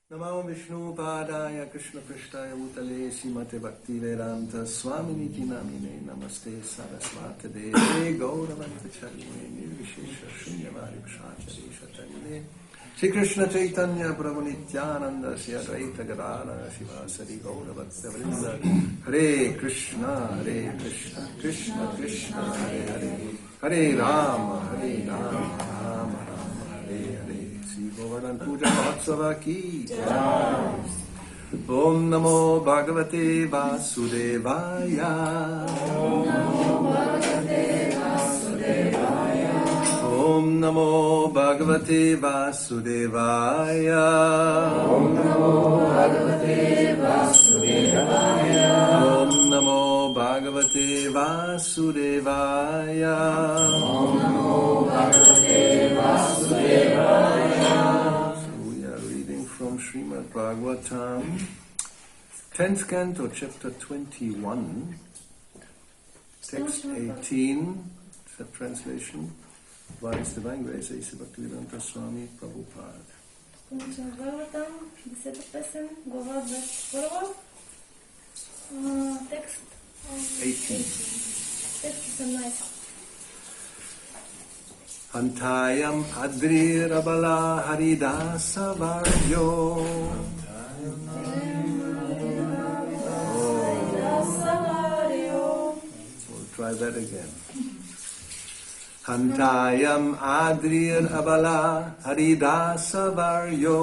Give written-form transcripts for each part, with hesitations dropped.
Namo Vishnu Padaya Krishna Prishtaya Bhutale Srimate Bhakti Vedanta Swamini Namine Namaste Saraswati Deve Gauravani Charine Nirvishesha Shunyamari Bhashachari Shatarine Shri Krishna Chaitanya Prabhu Nityananda Shri Advaita Gadadhara Shivasari Gauravakta Vrinda Hare Krishna Krishna Krishna Hare Hare Hare Rama Rama Rama Hare Hare Govardhana Puja Mahotsava ki Om Namo Bhagavate Vasudevaya Om Namo Bhagavate Vasudevaya Om Namo Bhagavate Vasudevaya Om Namo Bhagavate Vasudevaya Om Namo Bhagavate Vasudevaya Om Namo Bhagavate Vasudevaya. From Srimad Bhagavatam, 10th canto, chapter 21, text 18, translation by His Divine Grace A.C. Bhaktivedanta Swami Prabhupada. Srimad Bhagavatam, 10 песен, глава 21, текст 18. Текст 18. Hantayam Adrirabala Haridasa Varyo. We'll try that again. Hantayam Adrirabala Haridasa Varyo.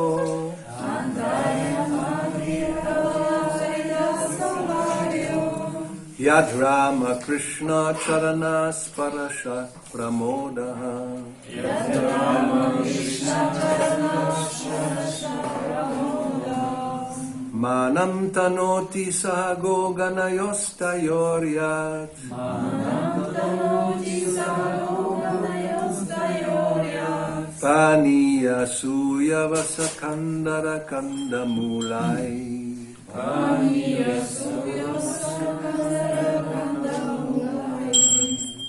Yad Rama Krishna Charana Sparasha Pramodaha. Yad Rama Krishna Charana Sparasha Pramodaha. Manam Tanoti Sahago Ganayostayoryat. Manam Tanoti Sahago Ganayostayoryat. Paniya Suya Vasakandara Kandamulai. Paniya Suya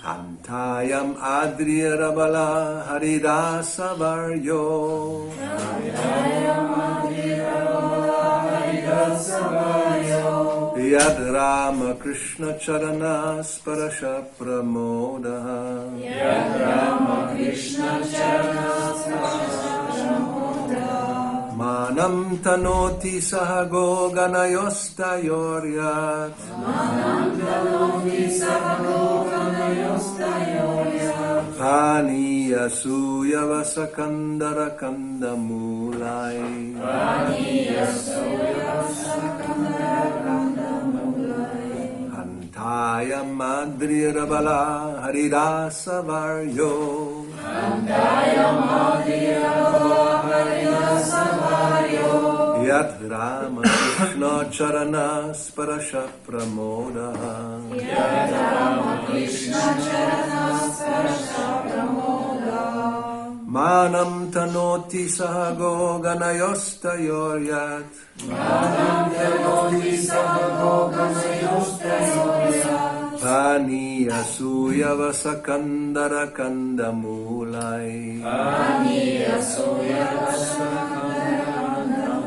Hantayam Adrirabala Haridasa Varyo. Hantayam Adrirabala Haridasa Varyo. Yad Rama Krishna Charana Sparasha Pramodaha. Yad Rama Krishna Charana Sparasha Pramodaha. Manam Tanoti Sahago Ganayostayoryat. Manam Tanoti Sahago Ganayostayoryat. Paniya Suya Vasakandara Kandamulai. Paniya Suya Vasakandara Kandamulai. Hantayam Adrirabala Haridasa Varyo. Hantayam Adrirabala Haridasa Varyo. Yad Rama Krishna Charana Sparasha Pramodaha. Yad Rama Krishna Charana Sparasha Pramodaha. Manam Tanoti Sahago Ganayostayoryat. Manam Tanoti Sahago Ganayostayoryat. Paniya Suya Vasakandara Kandamulai. Paniya Suya Vasakandara Kandamulai.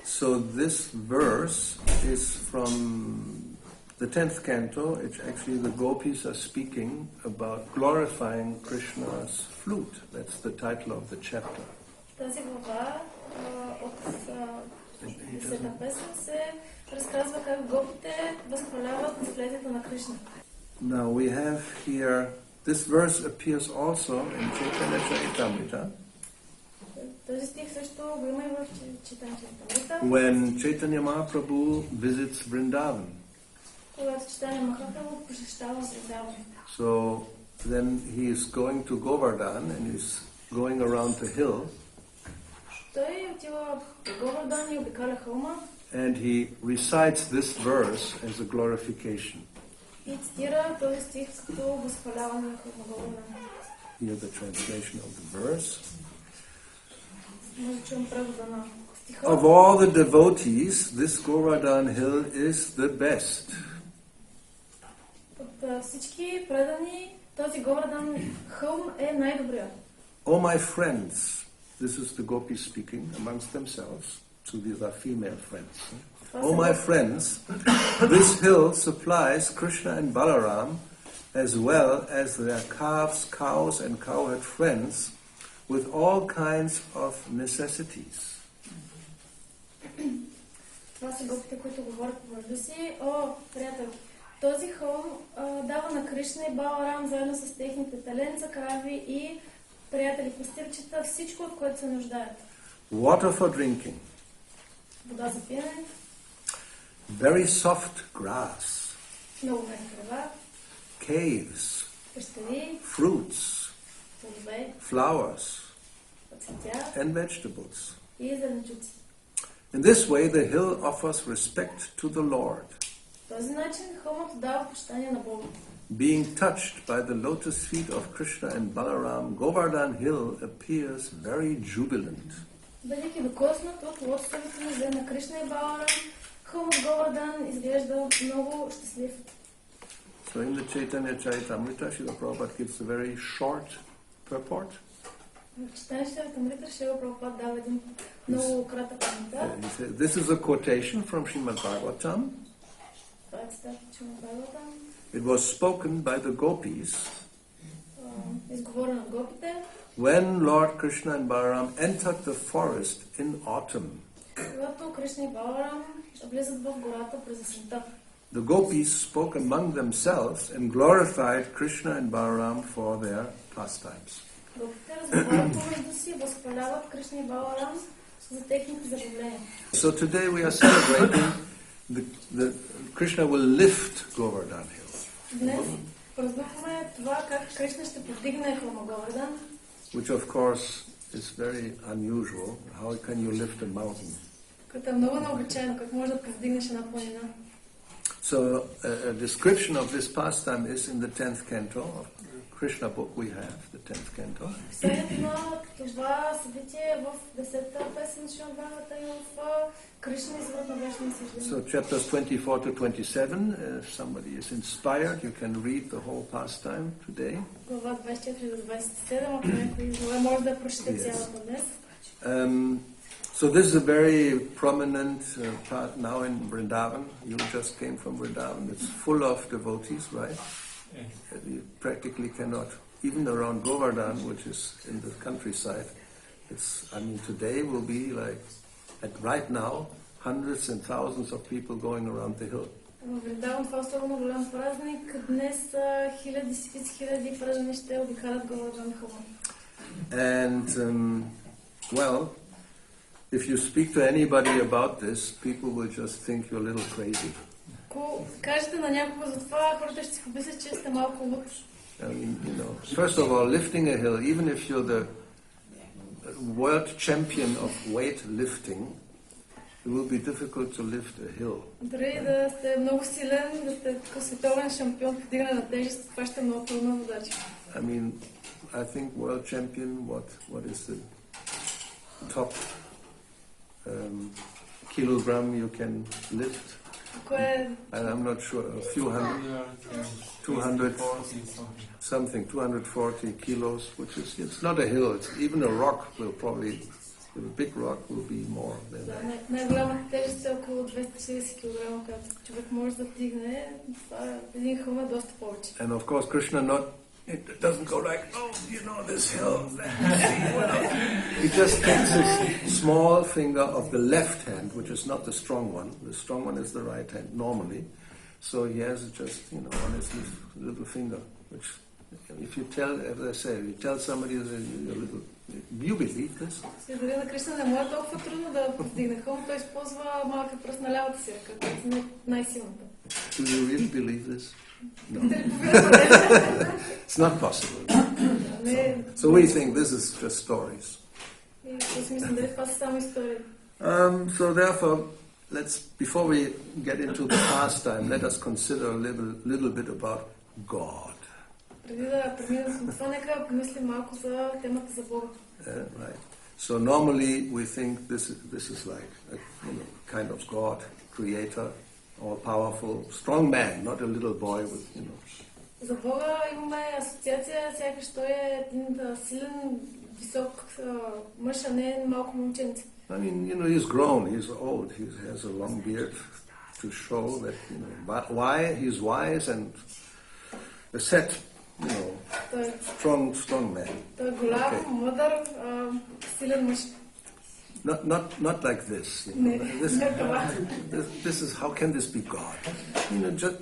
So this verse is from the 10th canto. It's actually the gopis are speaking about glorifying Krishna's flute. That's the title of the chapter. Тази глава от 10-та песен се разказва как гопите възхваляват наследието на Кришна. Now we have here, this verse appears also in Chaitanya Charitamrita. Този стих също го има и в Чайтanya Чаритамрита. When Chaitanya Mahaprabhu visits Vrindavan. Когато Чайтanya Махапрабху посещава Вриндаван. So then he is going to Govardhana and he's going around the hill. Той отива в Говардан и обикаля хълма. And he recites this verse as a glorification. И цитира този стих като възхваляване на Говардан. Here the translation of the verse. Може да чуем превода на стиха. Of all the devotees, this Govardhan hill is the best. От всички предани този Говардан хълм е най-добрият. Oh my friends, this is the gopis speaking amongst themselves. So these are female friends. Oh my friends, this hill supplies Krishna and Balaram as well as their calves, cows and cowherd friends with all kinds of necessities. Това са гопите, които говорят помежду си. О, приятел, този хълм дава на Кришна и Баларам заедно с техните теленца, крави и приятели, пастирчета, всичко, от което се нуждаят. Water for drinking. Вода за пиене. Very soft grass. Много мек трева. Caves. Пещери. Fruits. Плодове. Flowers. Цветя. And vegetables. И зеленчуци. In this way, the hill offers respect to the Lord. По този начин хълмът дава почитание на Бога. Being touched by the lotus feet of Krishna and Balaram, Govardhana hill appears very jubilant. Бъдейки докоснат от лотосовите нозе на Кришна и Баларам, хълмът Govardhana изглежда много щастлив. So in the Chaitanya Charitamrita, Srila Prabhupada gives a very short purport. В Читание Чаритамрита Шрила Прабхупад дава един много кратък коментар. This is a quotation from Srimad Bhagavatam. Това е цитат от Шримад Бхагаватам. It was spoken by the gopis Изговорен от гопите. when Lord Krishna and Balaram entered the forest in autumn. Когато Кришна и Баларам влизат в гората през есента. The gopis spoke among themselves and glorified Krishna and Balaram for their pastimes. Гопите разговарят помежду си, възхваляват Кришна и Баларам за техните забавления. So today we are celebrating the Krishna will lift Govardhana hill. Днес празнуваме това как Кришна ще повдигне хълма Говардан. Which of course is very unusual. How can you lift a mountain? Което е много необичайно, как може да повдигнеш една планина. So a description of this pastime is in the 10th canto of Krishna book we have, the 10th canto. Описанието на това събитие в 10-та песен Шримад Бхагавата и в Кришна извод на вечния съждение. So chapters 24 to 27, if somebody is inspired, you can read the whole pastime today. Глава 24 до 27, ако някой желае, може да прочете цялата днес. So this is a very prominent part now in Vrindavan. You just came from Vrindavan. It's full of devotees, right? You practically cannot, even around Govardhana, which is in the countryside, today will be like, right now, hundreds and thousands of people going around the hill. В Вриндаван това е особено голям празник. Днес хиляди, стотици хиляди пражани ще обикалят Govardhana хълма. And, if you speak to anybody about this, people will just think you're a little crazy. Ако кажете на някого за това, хората ще си помислят, че сте малко луд. First of all, lifting a hill, even if you're the world champion of weight lifting, it will be difficult to lift a hill. Дори да сте много силен, да сте световен шампион по дигане на тежест, това ще е много трудна задача. I think world champion, what is the top kilogram you can lift? I'm not sure, a few hundred, 240 kilos, which is, it's not a hill, it's even a rock will probably, a big rock will be more than that. Най-голямата тежест е около 240 кг, като човек може да вдигне, един хълм е доста повече. And of course Krishna it doesn't go like, this hill. He just takes his small finger of the left hand, which is not the strong one. The strong one is the right hand normally. So he has it just, on his little finger. Which, if you tell, as I say, you tell somebody you believe this? Дори на Кришна не му е толкова трудно да повдигне хълм, той използва малък пръст на лявата си ръка, която е най-силната. Do you really believe this? No. It's not possible. So we think this is just stories. So therefore, before we get into the pastime, let us consider a little bit about God. Right. So normally we think this is like a kind of God, creator, all-powerful, strong man, not a little boy with, За Бога имаме асоциация, сякаш той е един силен висок мъж, а не малко момченце. I mean, he's grown, he's old, he has a long beard to show that, why he's wise and a set, strong man. Той е голям, мъдър, силен мъж. Not like this. This is, how can this be God? Just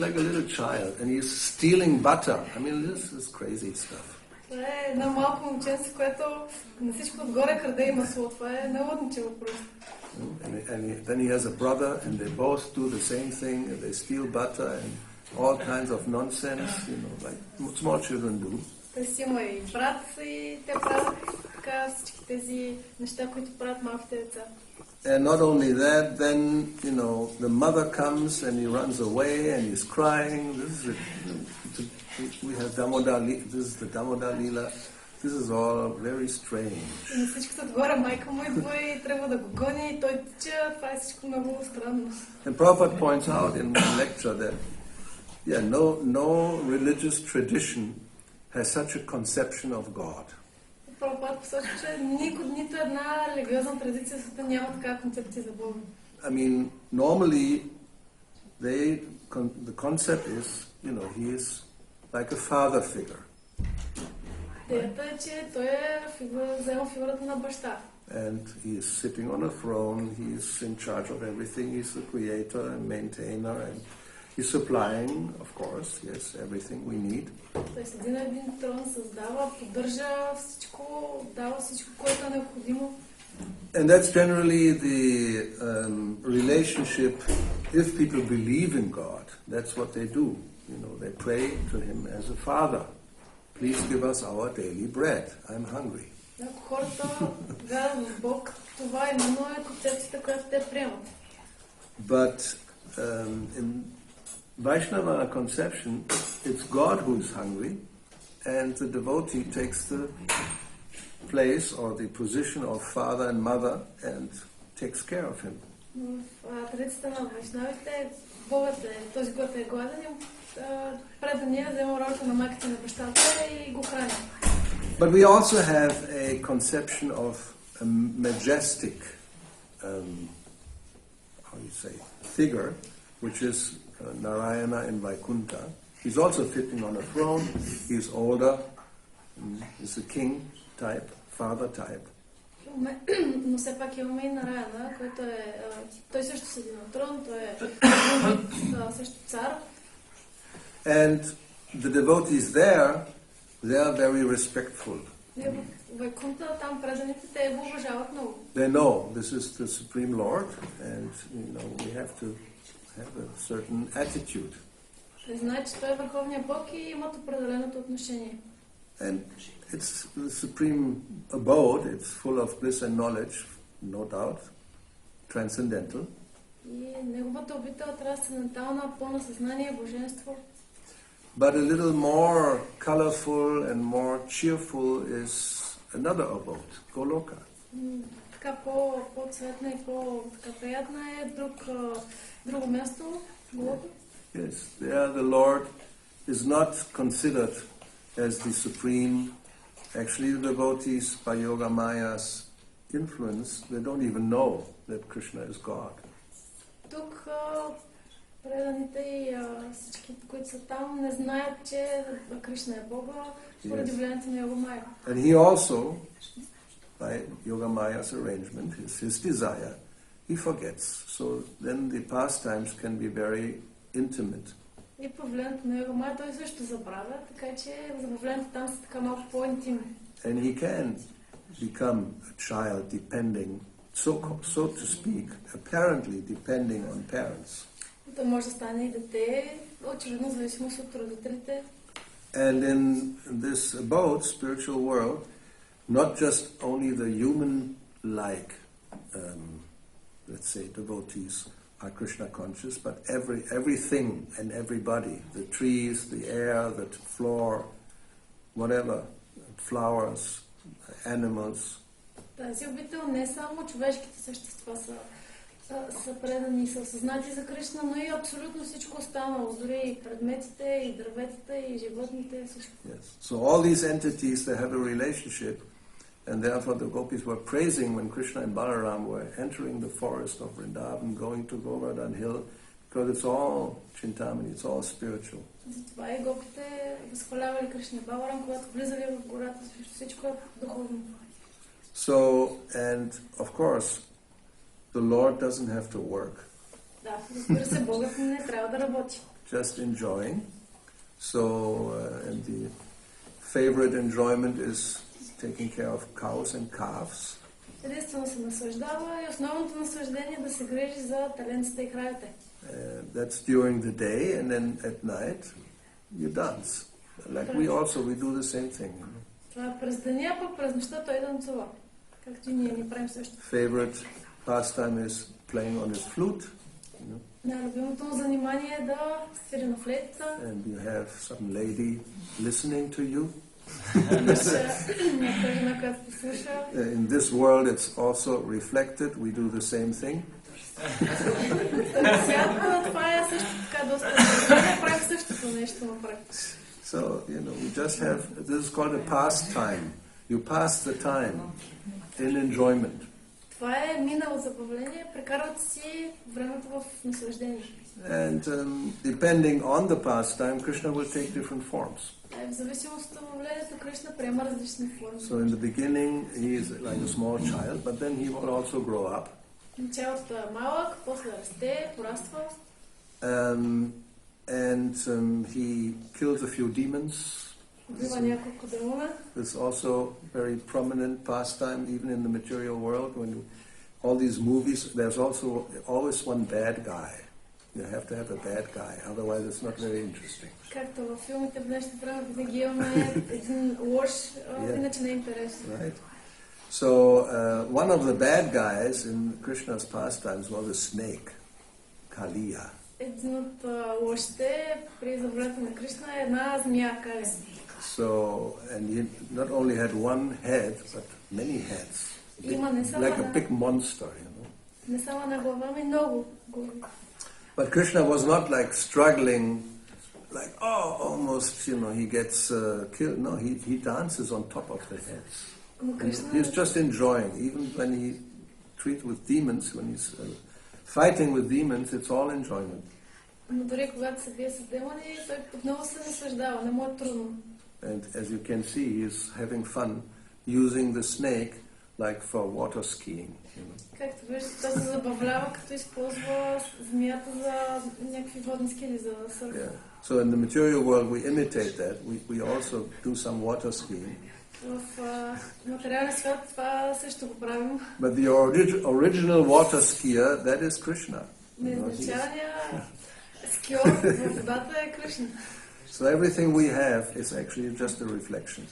like a little child, and he's stealing butter. I mean, this is crazy stuff. Това е едно малко момченце, което на всичко отгоре краде и масло. Това е налудничево просто. And then he has a brother, and they both do the same thing, and they steal butter and all kinds of nonsense, like small children do. Той си има и брат, и те правят така всички тези неща, които правят малките деца. And not only that, then, the mother comes and he runs away and he's crying. We have this is the Damodar Lila. This is all very strange. И на всичкото отгоре майка му идва и трябва да го гони и той тича. Това е всичко много странно. And Prabhupada points out in one lecture that, no religious tradition has such a conception of God. Прабхупад посочва, че нито една религиозна традиция в света няма такава концепция за Бога. I mean, normally, the concept is, he is like a father figure. Идеята е, че той взема фигурата на баща. And he is sitting on a throne, he is in charge of everything, he's the creator and maintainer, and he's supplying, of course, yes, everything we need. Той седи на един трон, създава, поддържа всичко, дава всичко, което е необходимо. And that's generally the relationship, if people believe in God, that's what they do. They pray to him as a father. Please give us our daily bread. I'm hungry. Ако хората вярват в Бог, това именно е концепцията, която те приемат. But in Vaishnava conception, it's God who is hungry, and the devotee takes the place or the position of father and mother and takes care of him. В традицията на вайшнавите, Богът е този, който е гладен и предания взема ролята на майката и на бащата и го храни. But we also have a conception of a majestic, figure, which is Narayana in Vaikuntha. He's also sitting on a throne. He's older. He's a king type, father type. Но все пак имаме и Нараяна, който той също седи на трон, той е също цар. And the devotees there, they are very respectful. Вайкунта, там преданите, те го уважават много. They know this is the Supreme Lord, and we have to have a certain attitude. Те знаят, че той е върховният Бог и имат определеното отношение. And it's the supreme abode, it's full of bliss and knowledge, no doubt, transcendental. И неговата обител е трансцендентална, пълна съзнание, блаженство. But a little more colorful and more cheerful is another abode, Goloka. Така по-цветна и по-приятна е друго място, Голока. Yes, there the Lord is not considered as the supreme. Actually, the devotees, by Yoga Maya's influence, they don't even know that Krishna is God. Тук преданите и всички, които са там, не знаят, че Кришна е Бога, поради влиянието на Йога Майя. And he also, by Yoga Maya's arrangement, his desire, he forgets. So then the pastimes can be very intimate. И по влиянието на Йога Майя той също забравя, така че забавлението там са така малко по-интимни. And he can become a child depending, so to speak, apparently depending on parents. Той може да стане и дете, очевидно зависимост от родителите. And in this abode, spiritual world, not just only the human-like, let's say, devotees are Krishna conscious, but everything and everybody, the trees, the air, the floor, whatever, flowers, animals. Тази обител не само човешките същества са са предани и са осъзнати за Кришна, но и абсолютно всичко останало, дори и предметите, и дърветата, и животните, всичко. Yes. So all these entities, they have a relationship, and therefore the gopis were praising when Krishna and Balaram were entering the forest of Vrindavan, going to Govardhana hill, because it's all Chintamani, it's all spiritual. Затова и гопите възхвалявали Кришна и Баларам, когато влизали в гората, всичко е духовно. So, and of course, the Lord doesn't have to work. Да, разбира се, Богът не трябва да работи. Just enjoying. So, and the favorite enjoyment is taking care of cows and calves. Единствено се наслаждава и основното наслаждение е да се грижи за теленцата и кравите. That's during the day, and then at night you dance. Like we do the same thing. You know? Това е през деня, пък през нощта той танцува. Както и ние правим също. Favorite pastime is playing on his flute. You know? Най-любимото му занимание е да свири на флейтата. And you have some lady listening to you. In this world it's also reflected. We do the same thing. So, you know, we just have, this is called a pastime. You pass the time in enjoyment. Това е минало забавление, прекарват си времето в наслаждение. And depending on the pastime, Krishna will take different forms. В зависимост от забавлението, Кришна приема различни форми. So in the beginning he is like a small child, but then he will also grow up. Началото е малък, после расте, пораства. And he kills a few demons. Убива няколко демона. It's also very prominent pastime even in the material world. When all these movies, there's also always one bad guy. You have to have a bad guy, otherwise it's not very interesting. Както във филмите в днешното време винаги имаме един лош, иначе не е интересно. Right. So one of the bad guys in Krishna's pastimes was a snake, Kaliya. Един от лошите при забавлението на Кришна е една змия Кали. So, and he not only had one head, but many heads. Like a big monster, you know. Не само една глава, ами много глави. But Krishna was not like struggling, like, almost, you know, he gets killed. No, he dances on top of the heads. He's just enjoying. Even when he treats with demons, when he's fighting with demons, it's all enjoyment. Но дори когато се бие с демони, той отново се наслаждава, не му е трудно. And as you can see, he is having fun using the snake like for water skiing. You know. Както виждате, той се забавлява, като използва змията за някакви водни скили, за сърф. Yeah. So in the material world, we imitate that. We also do some water skiing. В материалния свят това също го правим. But the original water skier, that is Krishna. Изначалният скиор в водата е Кришна. So everything we have is actually just a reflection.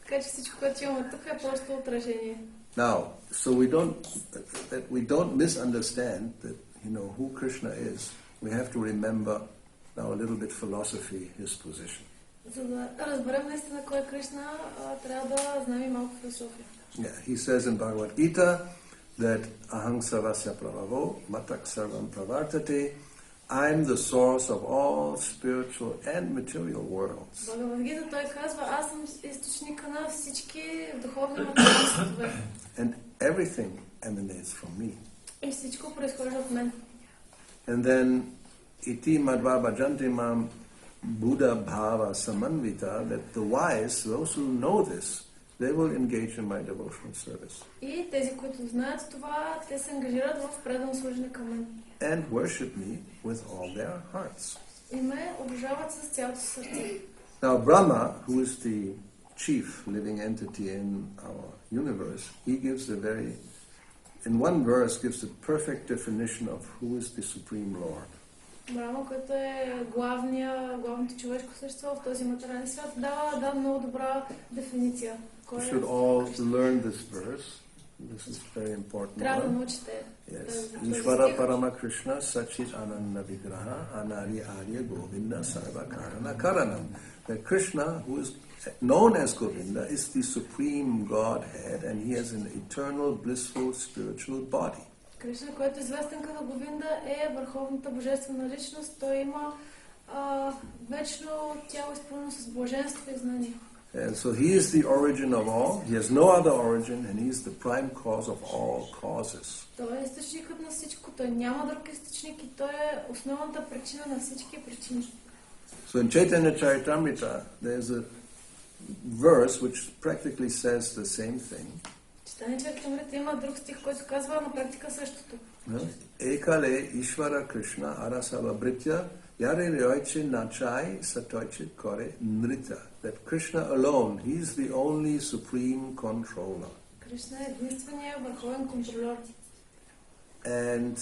Така че всичко, което имаме тук е просто отражение. Now, so we don't misunderstand that, you know, who Krishna is. We have to remember now a little bit philosophy, his position. За да разберем наистина кой е Кришна, трябва да знаем и малко философия. Yeah, he says in Bhagavad Gita that aham sarvasya prabhavo matak sarvam pravartate. I'm the source of all spiritual and material worlds. Бхагавад Гита той казва, аз съм източника на всички духовни материални светове. And everything emanates from me. И всичко произхожда от мен. And then iti madhva bhajanti mam Buddha bhava samanvita, that the wise, those who know this, they will engage in my devotional service. И тези, които знаят това, те се ангажират в предано служене към мен. And worship me with all their hearts. И ме обожават с цялото сърце. Now Brahma, who is the chief living entity in our universe, he gives in one verse gives the perfect definition of who is the Supreme Lord. Брахма, който е главното човешко същество в този материален свят, дава много добра дефиниция. You should all learn this verse. This is very important. Трябва да научите. Yes. Ishvara Parama Krishna Sachit Ananda Vigraha Anari Arya Govinda Sarva Karana Karanam. That Krishna, who is known as Govinda, is the supreme Godhead, and he has an eternal, blissful, spiritual body. Кришна, който е известен като Говинда, е върховната божествена личност. Той има вечно тяло изпълнено с блаженство и знание. And so he is the origin of all. He has no other origin, and he is the prime cause of all causes. Той е източникът на всичко. Той няма друг източник и той е основната причина на всички причини. So in Chaitanya Charitamrita, there's a verse which practically says the same thing. Читание Чаритамрита има друг стих, който казва на практика същото. Ekale Ishvara Krishna Arasava Britya Yare Ryoiche Nachai Satoiche Kore Nrita. That Krishna alone, he is the only supreme controller. Кришна е единствения върховен контролер. And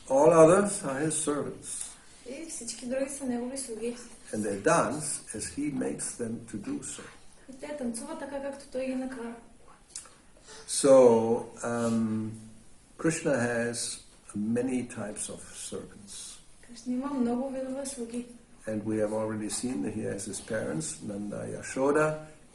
all others are his servants. И всички други са негови слуги. And they dance as he makes them to do so. И те танцуват така, както той ги накара. So, Krishna has many types of servants. Кришна има много видове слуги. And we have already seen that he has his parents, Nanda, Yashoda,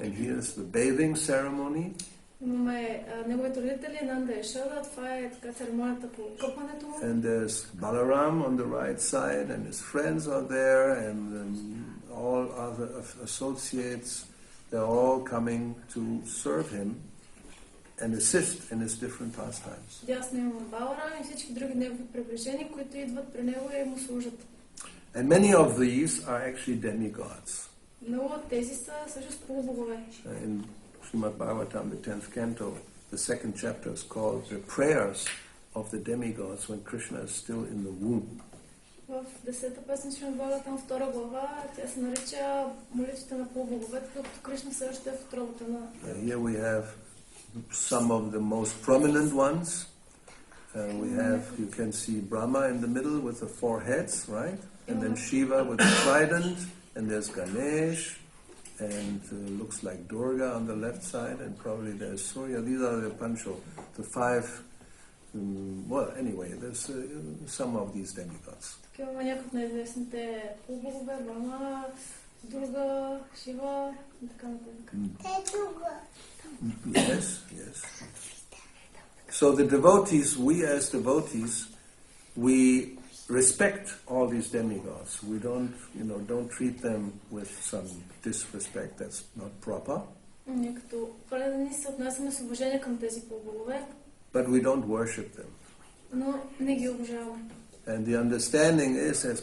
and here's the bathing ceremony. Имаме неговите родители, Нанда и Яшода, това е така церемонията по къпването му. And there's Balaram on the right side, and his friends are there, and all other associates, they're all coming to serve him and assist in his different pastimes. Дясно имаме Баларам и всички други негови приближени, които идват при него и му служат. And many of these are actually demigods. Много от тези са също полубогове. In Srimad Bhagavatam, the 10th canto, the second chapter is called the prayers of the demigods when Krishna is still in the womb. В 10-та песен Шримад Бхагаватам, 2 глава, тя се нарича молитвите на полубоговете, докато Кришна все още е в утробата на... Here we have some of the most prominent ones. We have, you can see Brahma in the middle with the 4 heads, right? And then Shiva with the trident, and there's Ganesh, and looks like Durga on the left side, and probably there's Surya. These are the Pancho, the 5. Well, anyway, there's some of these demigods. Тук имаме някои от най-известните полубогове, Брахма, Durga, Шива и така нататък. Yes, yes. So the devotees, we as devotees, we respect all these demigods. We don't treat them with some disrespect. That's not proper. Ние като преданни се отнасяме с уважение към тези полубогове. But we don't worship them. Но не ги обожаваме. And the understanding is, as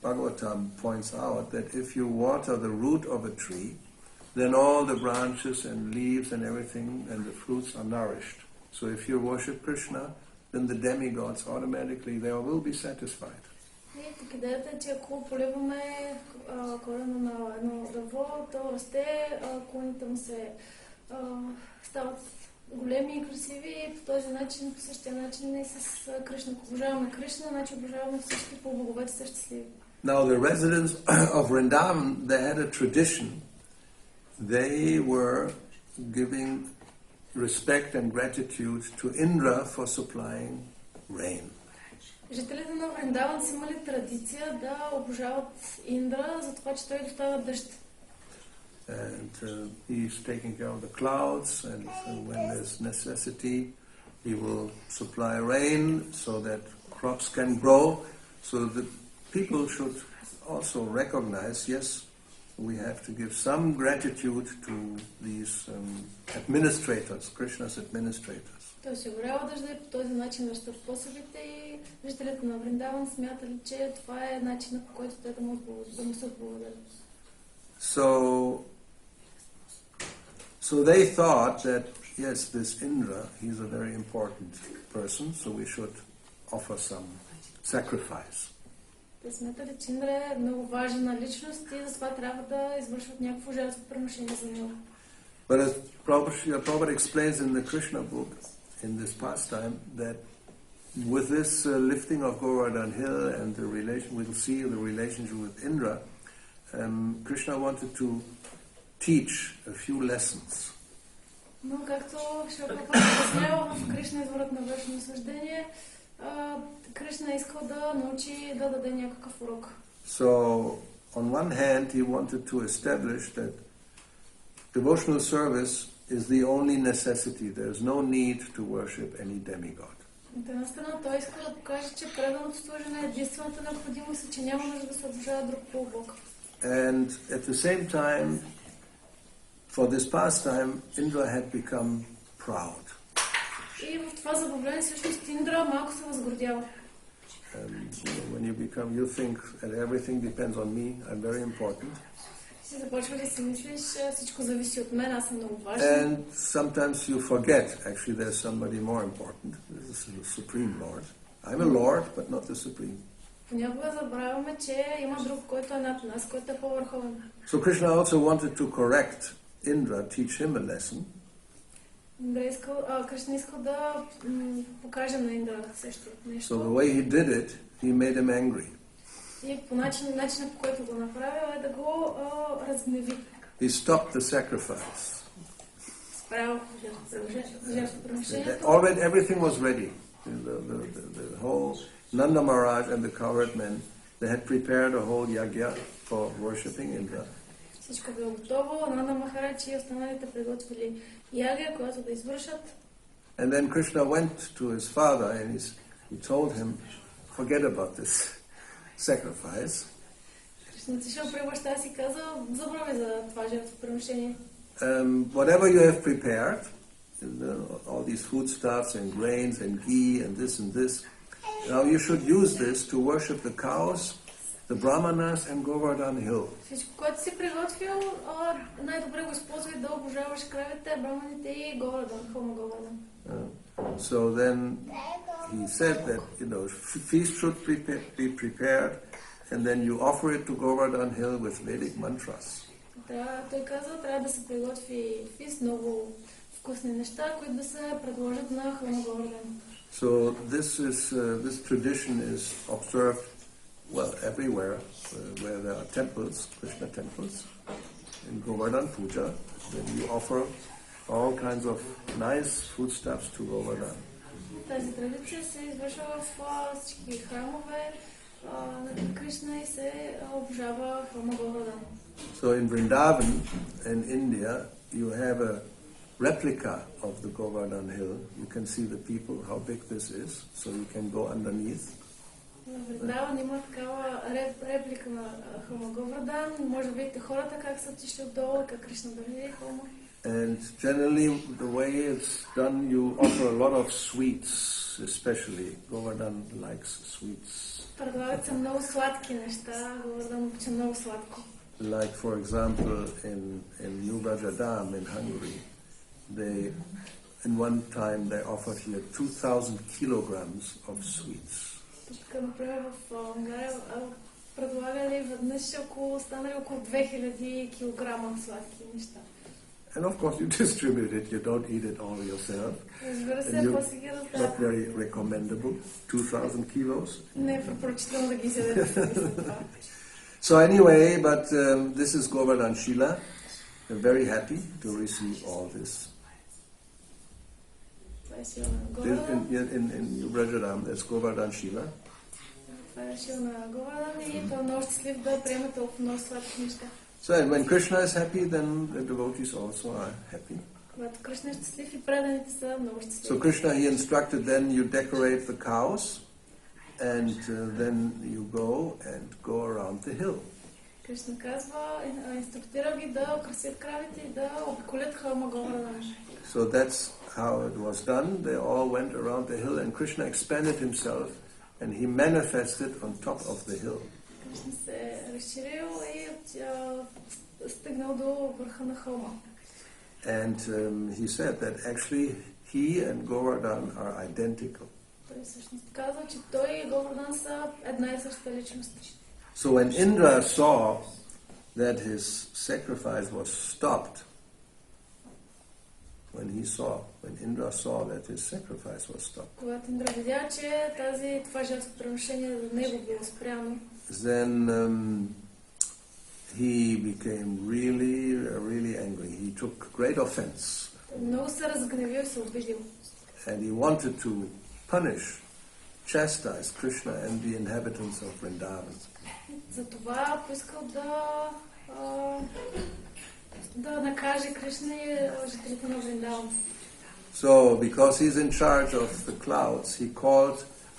Bhagavatam points out, that if you water the root of a tree, then all the branches and leaves and everything and the fruits are nourished. So if you worship Krishna, then the demigods automatically, they will be satisfied. И тук идеята е, че ако поливаме корена на едно дърво, то расте, корените му се стават големи и красиви и по този начин, по същия начин и с Кришна. Ако обожаваме Кришна, значи обожаваме всички полубоговете са щастливи. Now the residents of Vrindavan, they had a tradition. They were giving respect and gratitude to Indra for supplying rain. Жителите на Вриндаван са имали традиция да обожават Индра за това, че той доставя дъжд. And he's taking care of the clouds, and when there's necessity, he will supply rain so that crops can grow. So the people should also recognize, yes, we have to give some gratitude to these administrators, Krishna's administrators. Той осигурява дъжда и по този начин растат посевите и жителите на Вриндаван смятали, че това е начинът, по който те да му се отблагодарят. So they thought that, yes, this Indra, he's a very important person, so we should offer some sacrifice. Те смятали, че Индра е много важна личност и затова трябва да извършват някакво жертвоприношение за него. But as Prabhupada explains in the Krishna book, in this pastime, that with this lifting of Govardhana hill and the relation, we'll see the relationship with Indra, Krishna wanted to teach a few lessons. Но както Шрапрапада обяснява в Кришна изворът на вършно съждение, Кришна искал да научи да даде някакъв урок. So, on one hand, he wanted to establish that devotional service is the only necessity. There's no need to worship any demigod. От една страна той иска да покаже, че преданото служене е единствената необходимост и че няма нужда да се обожава друг по Бог. And at the same time, for this pastime, Indra had become proud. И в това забавление всъщност Индра малко се възгордява. When you think that everything depends on me, I'm very important. Си започва да си мислиш, всичко зависи от мен, аз съм много важен. And sometimes you forget, actually there's somebody more important. This is the Supreme Lord. I'm a Lord, but not the Supreme. Понякога забравяме, че има друг, който е над нас, който е по-върховен. So Krishna also wanted to correct Indra, teach him a lesson. Кришна искал да покаже на Индра също нещо. So the way he did it, he made him angry. И по начинът, по който го направил, е да го разгневи. He stopped the sacrifice. Спрял жертвоприношението. Already everything was ready. The whole Nanda Maharaj and the cowherd men, they had prepared a whole yagya for worshipping Indra. Всичко било готово, Нанда Махарадж и останалите приготвили ягия, която да извършат. And then Krishna went to his father and he told him, forget about this sacrifice. Кришна отишъл при баща си и казал, забрави за това жертвоприношение. Whatever you have prepared, all these foodstuffs and grains and ghee and this, now you should use this to worship the cows, the brahmanas and Govardhana hill. Всичко, което си приготвил, най-добре го използвай да обожаваш кравите, браманите и Govardhana, хълма Govardhana. So then he said that, feast should be prepared and then you offer it to Govardhana hill with Vedic mantras. Той каза, трябва да се приготви фист, много вкусни неща, които да се предложат на хълма Govardhana. So this tradition is observed everywhere where there are temples, Krishna temples, in Govardhana Puja, then you offer all kinds of nice foodstuffs to Govardhana. Тази традиция се извършва в всички храмове на Кришна и се обожава храма Govardhana. So in Vrindavan, in India, you have a replica of the Govardhana hill. You can see the people, how big this is, so you can go underneath. В Вриндаван има такава реплика на хълма Govardhana. Може да видите хората как са отишли отдолу, как Кришна държи хълма. And generally, the way it's done, you offer a lot of sweets, especially. Govardhana likes sweets. Предлагат се много сладки неща. Govardhana обича много сладко. Like, for example, in New Bajadam in Hungary, in one time they offered here 2,000 kilograms of sweets. Тук, например, в Унгария предлагали веднъж станали около 2000 килограма сладки неща. And of course you distribute it, you don't eat it all yourself. Разбира се, после ги раздават. Not very recommendable, 2,000 kilos. Не е препоръчително да ги изядете. So anyway, but this is Govardhana Shila. They're very happy to receive all this. In New Bajadam, there's Govardhana Shila. Това е шила на Govardhana и той е много щастлив да приеме толкова много сладки неща. So when Krishna is happy, then the devotees also are happy. Когато Кришна е щастлив и преданите са много щастливи. So Krishna, he instructed then you decorate the cows and then you go around the hill. Кришна казва, инструктира ги да украсят кравите и да обиколят хълма Govardhana. So that's how it was done. They all went around the hill and Krishna expanded himself and he manifested on top of the hill. Кришна се разширил и стигнал до върха на хълма. And he said that actually he and Govardhana are identical. Той всъщност казва, че той и Govardhana са една и съща личност. So when Indra saw that his sacrifice was stopped, when Indra saw that his sacrifice was stopped, когато Индра видя, че това жертвоприношение за него било спряно, then he became really, really angry. He took great offense. Много се разгневил и се обидил. And he wanted to chastise Krishna and the inhabitants of Vrindavan. Затова поискал да накаже Кришна и жителите на Вриндаван. So, because he's in charge of the clouds, he called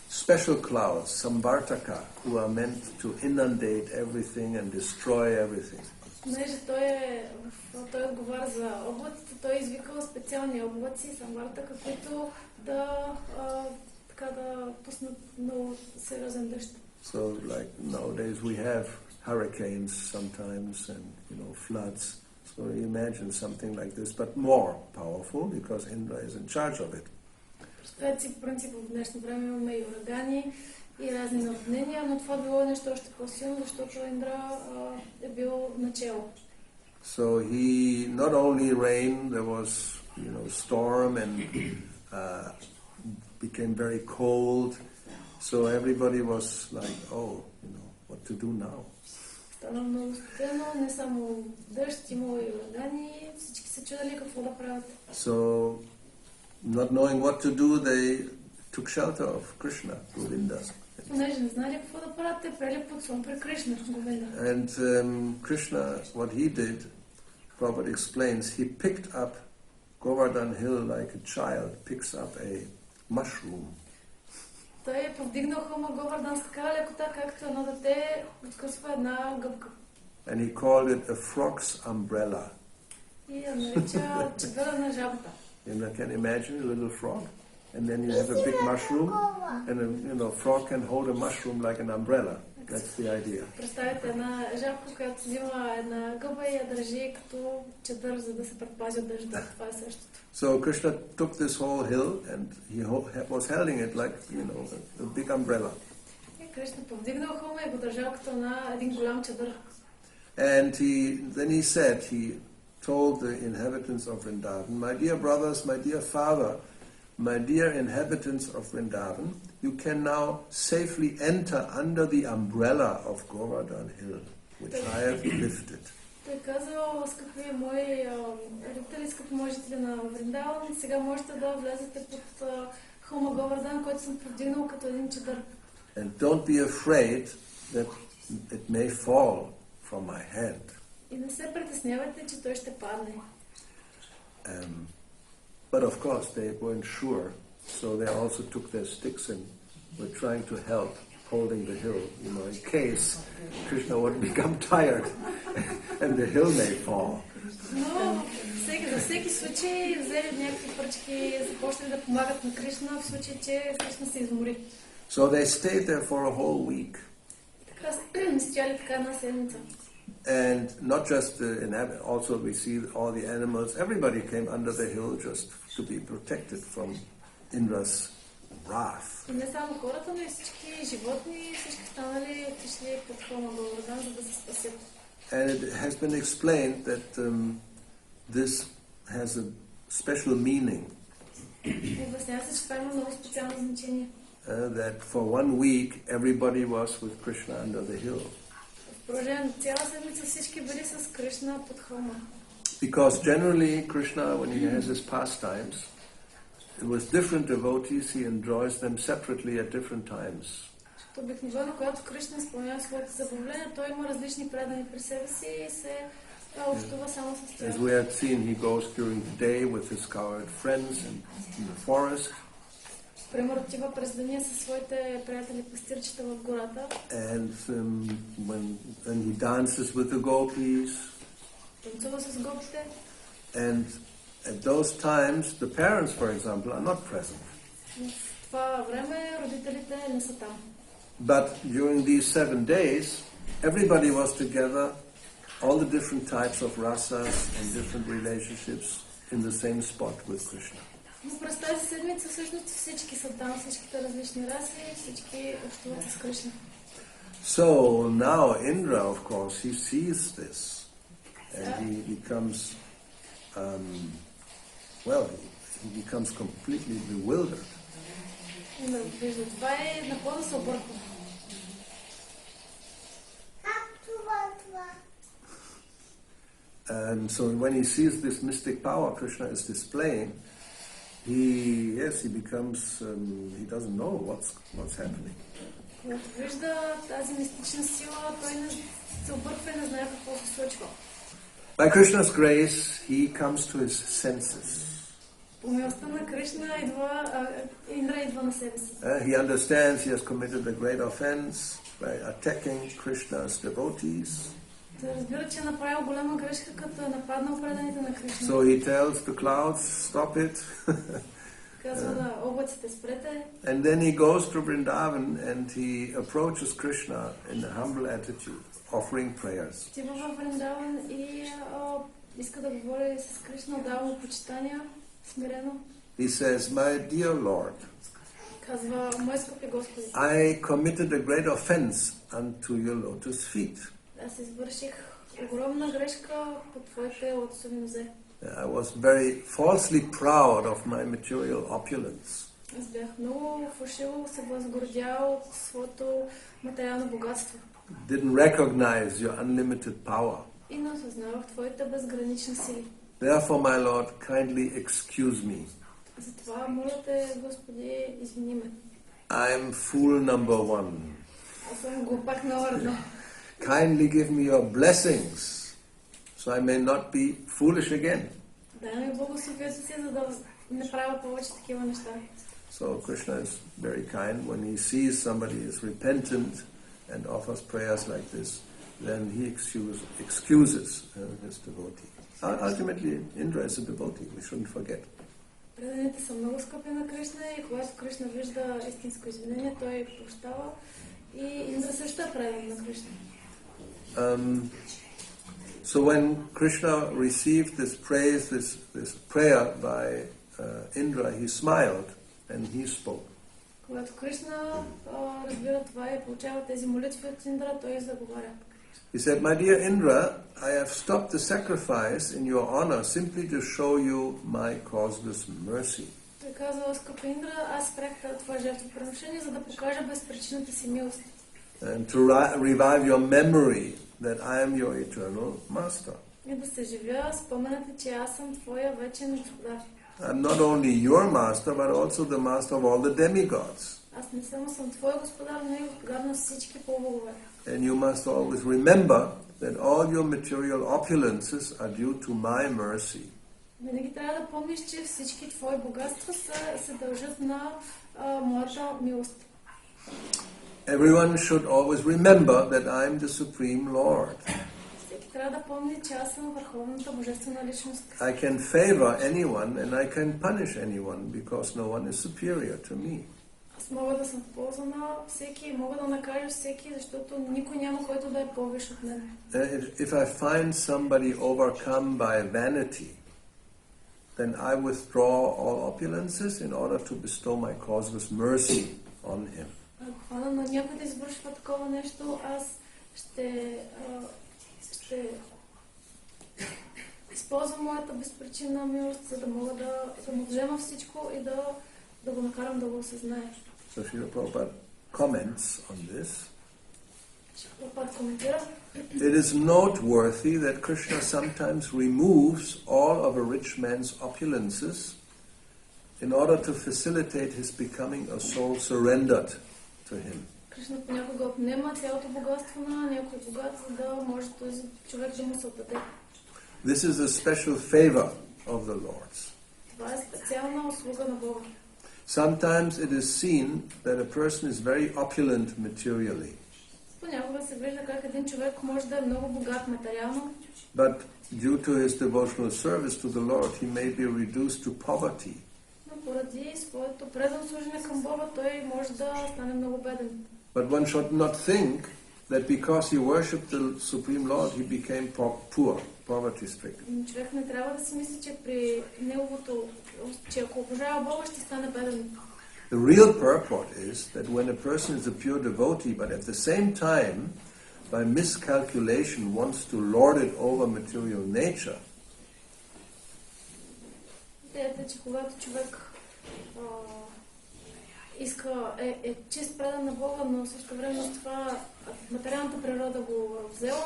special clouds, samvartaka, who are meant to inundate everything and destroy everything. Понеже той отговаря за облаците, той извикал специални облаци, самвартака, които да пуснат много сериозен дъжд. So, like nowadays we have hurricanes sometimes and, floods. So you imagine something like this, but more powerful because Indra is in charge of it. Представете си, в принцип, в днешно време имаме и урагани, и разни наводнения, но това било нещо още по-силно, защото Индра е бил начало. So he not only rain, there was, storm and became very cold. So everybody was like, what to do now? Стана много студено, не само дъжд, имало и урагани, всички се чудели какво да правят. So, not knowing what to do, they took shelter of Krishna, Govinda. Понеже не знали какво да правят, те прели под слон при Кришна, Говинда. And Krishna, what he did, Prabhupada explains, he picked up Govardhana hill like a child picks up a mushroom. Той е повдигнал хълма Говардан с такава лекота, както едно дете откъсва една гъбка. And he called it a frog's umbrella. И я нарича чадъра на жабата. You can imagine a little frog, and then you have a big mushroom, and a frog can hold a mushroom like an umbrella. That's the idea. Представете една жабка, която взима една гъба и я държи като чадър, за да се предпази от дъжда. Това е същото. So Krishna took this whole hill and he was holding it like, a big umbrella. И Кришна повдигнал хълма и го държал като на един голям чадър. And then he said, he told the inhabitants of Vrindavan, my dear brothers, my dear father, my dear inhabitants of Vrindavan, you can now safely enter under the umbrella of Govardhana hill, which I have lifted. Той казал, скъпи мои родители, скъпи мои жители на Вриндаван, сега можете да влезете под хълма Говардан, който съм повдигнал като един чадър. And don't be afraid that it may fall from my hand. И не се притеснявайте, че той ще падне. But of course they weren't sure, so they also took their sticks and were trying to help holding the hill, in case Krishna would become tired and the hill may fall. Но за всеки случай взели някакви пръчки и започнали да помагат на Кришна в случай, че Кришна се измори. So they stayed there for a whole week. Така стояли така една седмица. And not just the inhabitants, also we see all the animals, everybody came under the hill just to be protected from Indra's wrath. И не само хората, но и всички животни, всички станали отишли под хълма Говардан, за да се спасят. And it has been explained that this has a special meaning. Обяснява се, че това има много специално значение. That for 1 week everybody was with Krishna under the hill. Цяла седмица всички били с Кришна под хълма. Because generally Krishna, when he has his pastimes, with different devotees, he enjoys them separately at different times. Обикновено, когато Кришна изпълнява своите забавления, той има различни предани при себе си и се общува само с тях. As we have seen, he goes during the day with his cowherd friends in the forest. Пример, отива през деня със своите приятели пастирчета в гората. And when he dances with the gopis. Танцува с гопите. And at those times, the parents, for example, are not present. В това време родителите не са там. But during these 7 days, everybody was together, all the different types of rasas and different relationships in the same spot with Krishna. Но през тази седмица всъщност всички са там, всичките различни раси, всички общуват с Кришна. So now Indra, of course, he sees this and he becomes, he becomes completely bewildered. Вижда това и напълно се обърква. And so when he sees this mystic power Krishna is displaying, he becomes, he doesn't know what's happening. Вижда тази мистична сила, той се обърква и не знае какво се случва. By Krishna's grace, he comes to his senses. По милостта на Кришна Индра идва на себе си. He understands he has committed a great offense by attacking Krishna's devotees. Той разбира, че е направил голяма грешка, като е нападнал преданите на Кришна. So he tells the clouds, stop it. Казва на облаците, спрете. And then he goes to Vrindavan and he approaches Krishna in a humble attitude, offering prayers. Отива във Вриндаван и иска да говори с Кришна, дава му почитания, смирено. He says, my dear Lord, Казва, мой скъпи Господи, I committed a great offense unto your lotus feet. аз извърших огромна грешка по твоите лотосови нозе. I was very falsely proud of my material opulence. Аз бях много фалшиво се възгордял от своето материално богатство. Didn't recognize your unlimited power. И не осъзнавах твоите безгранични сили. Therefore, my Lord, kindly excuse me. Затова, моля те, Господи, извини ме. I'm fool number one. Аз съм глупак номер едно. Kindly give me your blessings, so I may not be foolish again. Дай ми благословието си, за да не правя повече такива неща. So Krishna is very kind. When he sees somebody is repentant and offers prayers like this, then he excuses his devotee. Ultimately, Indra is a devotee. We shouldn't forget. Преданите са много скъпи на Кришна и когато Кришна вижда истинско извинение, той прощава и Индра също е предан на Кришна. So when Krishna received this praise, this prayer by Indra, he smiled and he spoke. Когато Кришна разбира това и получава тези молитви от Индра, той заговаря. He said, my dear Indra, I have stopped the sacrifice in your honor simply to show you my causeless mercy. Той казва, скъпа Индра, аз спрях това жертвоприношение, за да покажа безпричинната си милост. And to revive your memory that I am your eternal master. И да се живя споменате, че аз съм твоя вечен господар. I'm not only your master, but also the master of all the demigods. Аз не само съм твой господар, но и господар на всички полубогове. And you must always remember that all your material opulences are due to my mercy. Винаги трябва да помниш, че всички твои богатства се дължат на моята милост. Everyone should always remember that I am the Supreme Lord. Всеки трябва да помни, че аз съм върховната божествена личност. I can favor anyone and I can punish anyone because no one is superior to me. Аз мога да съм в полза на всеки, мога да накажа всеки, защото никой няма който да е по-висш от мен. If I find somebody overcome by vanity, then I withdraw all opulences in order to bestow my causeless mercy on him. Ако хвана на някой да извършва такова нещо, аз ще използвам моята безпричинна милост, за да мога да му взема всичко и да го накарам да го осъзнае. So Srila Prabhupada comments on this. Прабхупад коментира. It is noteworthy that Krishna sometimes removes all of a rich man's opulences in order to facilitate his becoming a soul surrendered to him. Кришна понякога отнема цялото богатство на някой богат, за да може този човек да му се отдаде. This is a special favor of the Lord's. Това е специална услуга на Бога. Sometimes it is seen that a person is very opulent materially, Понякога се вижда как един човек може да е много богат материално, but due to his devotional service to the Lord, he may be reduced to poverty. но поради своето предано служение към Бога, той може да стане много беден. But one should not think that because he worshipped the Supreme Lord, he became poor, poverty-stricken. Човек не трябва да си мисли, че при неговото, че ако обожава Бога, ще стане беден. The real purport is that when a person is a pure devotee, but at the same time, by miscalculation, wants to lord it over material nature, Идеята, че когато човек е чист предан на Бога, но също време с това материалната природа го взела,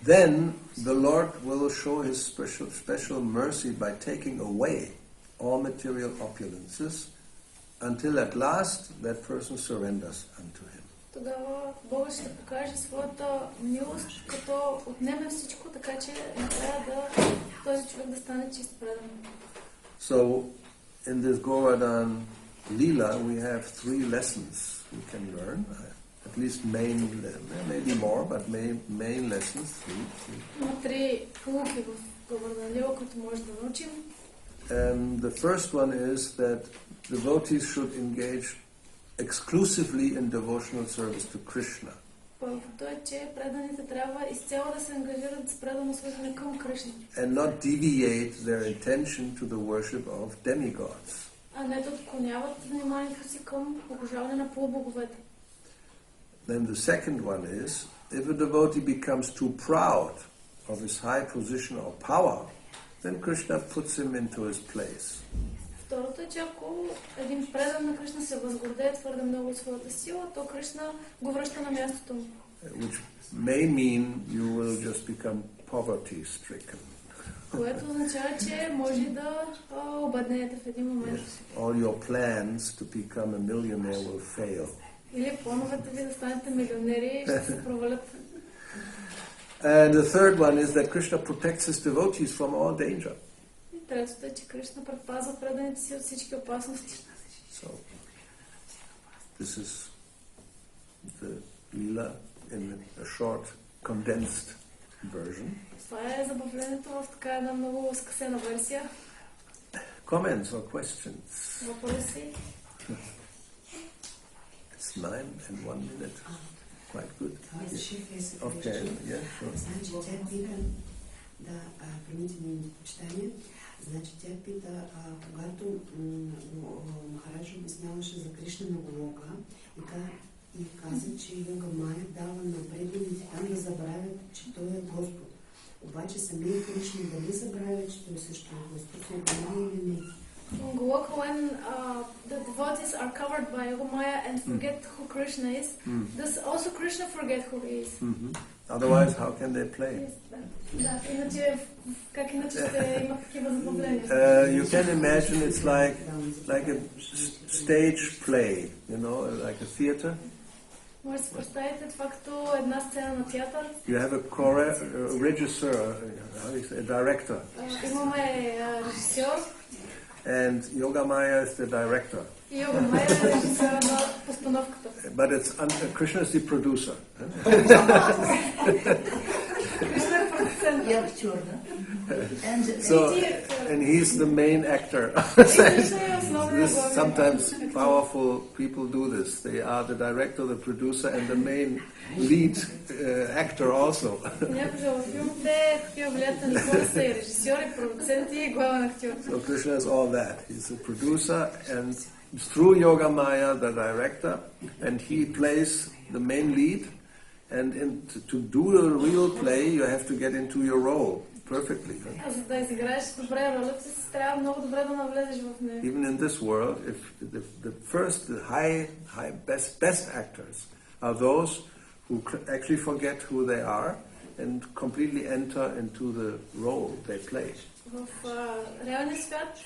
then the Lord will show his special mercy by taking away all material opulences until at last that person surrenders unto him. Тогава Бог ще покаже своята милост, като отнеме всичко, така че накрая този човек да стане чист предан. So, in this Govardhana Leela, we have 3 lessons we can learn. At least maybe more, but main lessons. 3. Има 3 полуки в Govardhana Leela, които може да научим. The first one is that devotees should engage exclusively in devotional service to Krishna. Първото е, че преданите трябва изцяло да се ангажират с предано служене към Кришна. And not deviate their attention to the worship of demigods. А не да отклоняват вниманието си към обожаване на полубоговете. Then the second one is, if a devotee becomes too proud of his high position or power, then Krishna puts him into his place. Второто е, че ако един предан на Кришна се възгордее твърде много от своята сила, то Кришна го връща на мястото му. Which may mean you will just become poverty-stricken. Което означава, че може да обеднеете в един момент. Yes. All your plans to become a millionaire will fail. Или плановете ви да станете милионери ще се провалят. And the third one is that Krishna protects his devotees from all danger. И третото е, че Кришна предпазва преданите си от всички опасности. So, this is the Leela in a short, condensed version. Това е забавлението в така една много скъсена версия. Comments or questions? Въпроси? It's 9 and 1 minute. Quite good. Yes. Okay, yeah, sure. Значи тя пита, да, примите ми почитание, значи тя пита, когато Махарадж обясняваше за Кришна на Голока и каза, че Йога Майя дава на преданите там да забравят, че той е Господ. Обаче самия Кришна дали забравя, че той също е Господ, Йога или не? In Goloka, when the devotees are covered by Yogamaya and forget who Krishna is, does also Krishna forget who he is? Otherwise, how can they play? Да, иначе, как иначе ще има такива забавления? You can imagine it's like a stage play, you know, like a theater. Може да си представите това като една сцена на театър. You have a regisseur, a director. Имаме режисьор. And Yogamaya is the director. И Yogamaya е режисьор на постановката. But it's Krishna is the producer. Кришна е продуцент. И актьор, да? So, and he's the main actor. Sometimes powerful people do this. They are the director, the producer, and the main lead actor also. Някога в филмите такива влиятелни хора са и режисьори, продуценти и главен актьор. So Krishna is all that. He's a producer, and through Yogamaya, the director, and he plays the main lead. And to do a real play, you have to get into your role perfectly. За да изиграеш добре ролята си, трябва много добре да навлезеш в нея. Even in this world, if the high best actors are those who actually forget who they are and completely enter into the role they play. В реалния свят,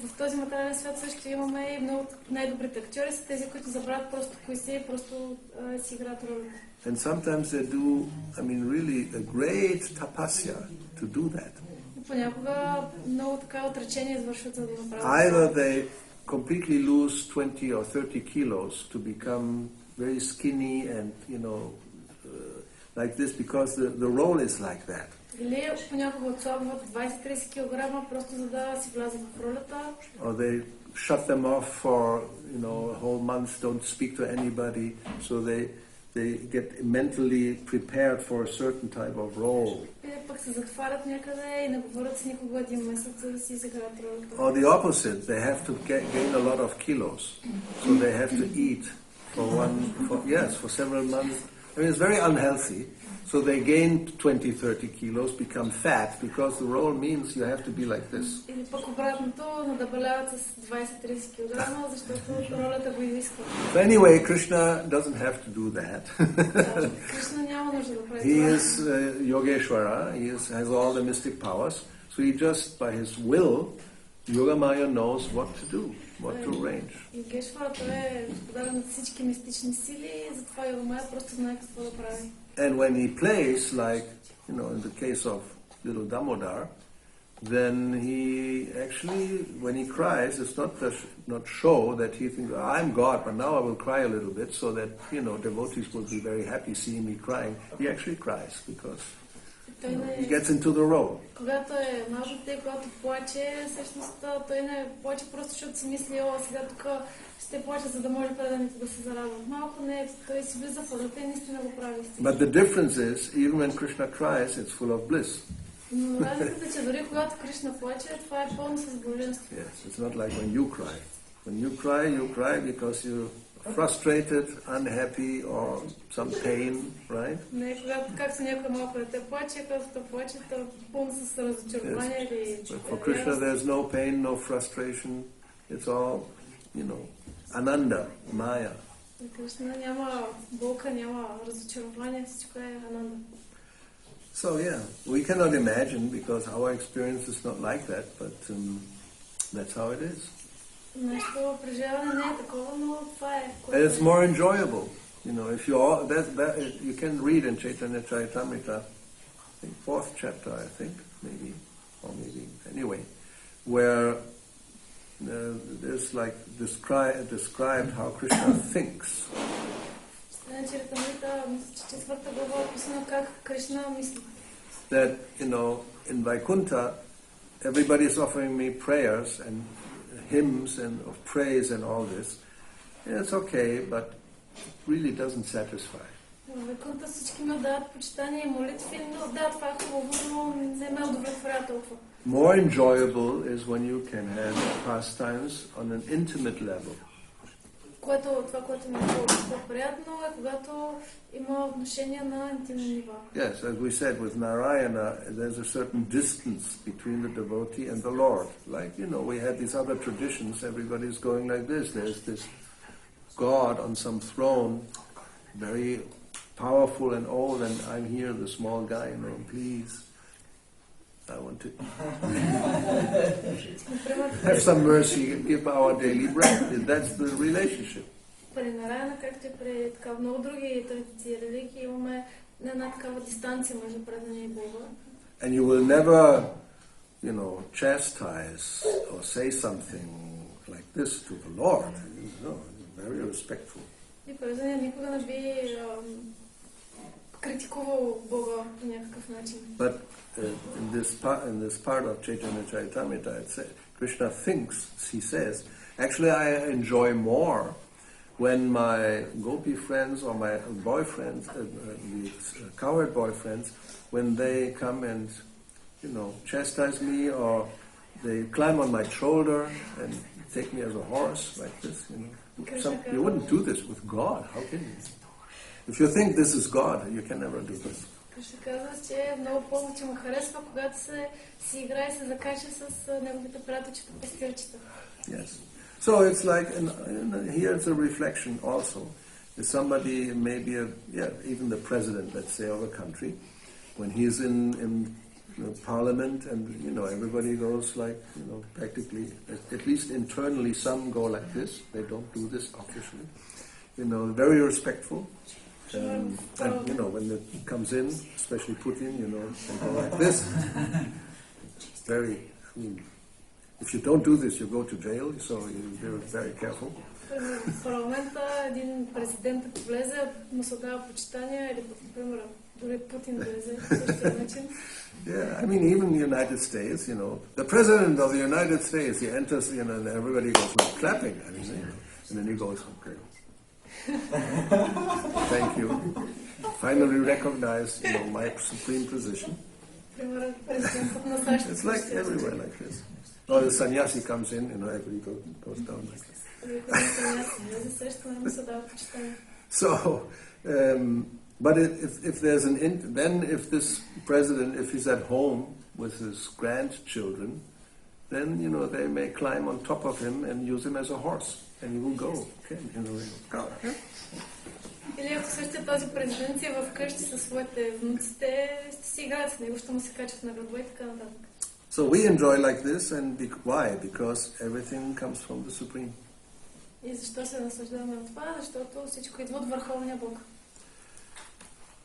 в този материален свят също имаме и много най-добрите актьори са тези, които забравят просто кои си и просто си играят ролята. And sometimes they do, really a great tapasya to do that. Понякога много така отречение извършват, за да направят. Either they completely lose 20 or 30 kilos to become very skinny and, like this because the role is like that. Или понякога отслабват 20-30 кг, просто за да си влязат в ролята. Or they shut them off for, a whole month, don't speak to anybody, so they get mentally prepared for a certain type of role. Или пък се затварят някъде и не говорят с никого един месец, за да си изиграят ролята. Or the opposite, they have to gain a lot of kilos, so they have to eat for several months. It's very unhealthy. So they gain 20-30 kilos, become fat, because the role means you have to be like this. Или пък обратното, надебеляват с 20-30 кг, защото ролята го изисква. So anyway, Krishna doesn't have to do that. Кришна няма нужда да прави He това. is Yogeshwara, he has all the mystic powers, so he just, by his will, Yogamaya knows what to do, what to arrange. Йогешвара, той е подарен на всички мистични сили, затова Йогамая просто знае какво да прави. And when he plays, like, in the case of little Damodar, then he actually, when he cries, it's not show that he thinks, I'm God, but now I will cry a little bit so that, devotees will be very happy seeing me crying. He actually cries because he gets into the role. Когато е малко дете, когато плаче, всъщност той не плаче просто, защото си мисли, сега тук ще плача, за да може преданите да се зарадват. Малко не, той си влиза в ролята и наистина го прави. But the difference is, even when Krishna cries, it's full of bliss. Но разликата е, че дори когато Кришна плаче, това е пълно с блаженство. Yes, it's not like when you cry. When you cry because you're frustrated, unhappy, or some pain, right? Не, когато както някой малко дете плаче, когато плаче, то пълно с разочарование или... But for Krishna there's no pain, no frustration. It's all, ananda, maya. За Кришна няма болка, няма разочарование, всичко е ананда. So yeah, we cannot imagine because our experience is not like that, but that's how it is. Нашето преживяване не е такова, но това е. And it's more enjoyable. If you all you can read in Chaitanya Charitamrita, I think 4th chapter, maybe anyway, where there's like described how Krishna thinks. That, in Vaikuntha, everybody is offering me prayers and hymns and of praise and all this. And it's okay, but it really doesn't satisfy. More enjoyable is when you can have pastimes on an intimate level. Това, което ми е по-приятно е, когато има отношения на интимно ниво. Yes, as we said, with Narayana, there's a certain distance between the devotee and the Lord. Like, we had these other traditions, everybody's going like this. There's this God on some throne, very powerful and old, and I'm here, the small guy, please. I want to have some mercy, give our daily bread. That's the relationship. При Нараяна, както и при много други традиции религии, имаме една такава дистанция между предания и Бога. And you will never, chastise or say something like this to the Lord. Very respectful. И предания никога не би критикувал Бога по някакъв начин. But in this part of Chaitanya Charitamrita, Krishna thinks, he says, actually I enjoy more when my gopi friends or my boyfriends, the cowherd boyfriends, when they come and, chastise me or they climb on my shoulder and take me as a horse like this, you wouldn't do this with God. How can you? If you think this is God, you can never do this. Ще казва, че много повече му харесва, когато си играе и се закача с неговите приятелчета, пастирчета. Yes. So it's like, here it's a reflection also. If somebody, maybe even the president, let's say, of a country, when he's in parliament and, everybody goes like, practically, at least internally, some go like this. They don't do this officially. Very respectful. And, when it comes in, especially Putin, they go like this. If you don't do this, you go to jail, so you're very careful. В парламента един президент влезе, му се дава почитание, или, например, дори Путин влезе по същия начин. Yeah, even the United States, the president of the United States, he enters, and everybody goes like clapping, and then he goes, okay. Thank you. Finally recognize, my supreme position. It's like everywhere like this. Or the sannyasi comes in, everybody goes down like this. So, but if there's if this president, if he's at home with his grandchildren, then, they may climb on top of him and use him as a horse. And he will go. Okay, Или ако същия този президент си в къщи със своите внуците, ще си играят с него, ще му се качат на гърба и така нататък. So we enjoy like this, and why? Because everything comes from the Supreme. И защо се наслаждаваме от това? Защото всичко идва от Върховния Бог.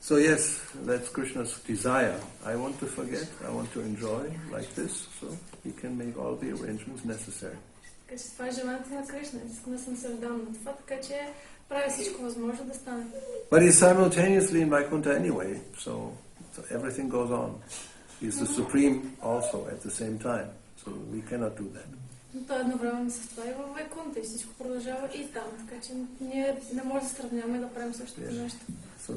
So yes, that's Krishna's desire. I want to forget, I want to enjoy like this, so he can make all the arrangements necessary. Така че това е желанието на Кришна. Искам да се наслаждавам на това, така че прави всичко възможно да стане. But he's simultaneously in Vaikuntha anyway, so everything goes on. He's the supreme also at the same time, so we cannot do that. Но той едновременно с това и във Вайкунта и всичко продължава и там, така че ние не можем да сравняваме и да правим същото нещо. So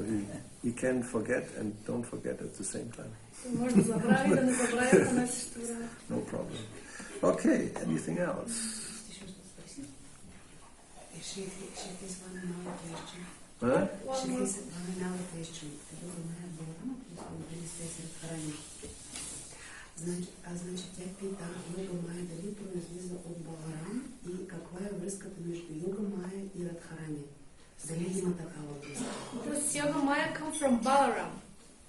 he can forget and don't forget at the same time. Може да забрави и да не забрави по на същото време. No problem. Okay, anything else? Huh? Значи тя пита Йога Майя дали произлиза от Баларам и каква е връзката между Йога Майя и Радхарани. Дали има такава връзка? Does Yoga Maya come from Balaram?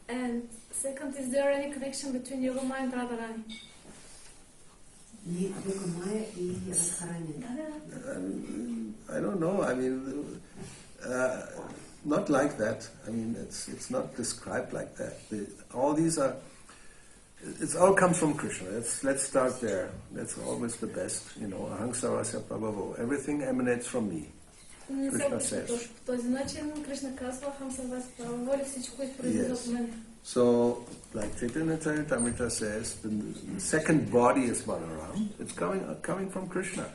And second, is there any connection between Yoga Maya and Radharani? Не, Йога Майя и Радхарани. I don't know. I mean, not like that. I mean, it's not described like that. All these are. It all comes from Krishna. Let's start there. That's always the best. You know, aham sarasya prabhavo. Everything emanates from me. Krishna says. По този начин Кришна казва aham sarasya prabhavo, всичко произлиза от мен. So, like Chaitanya Charitamrita says, the second body is Balaram. It's coming from Krishna.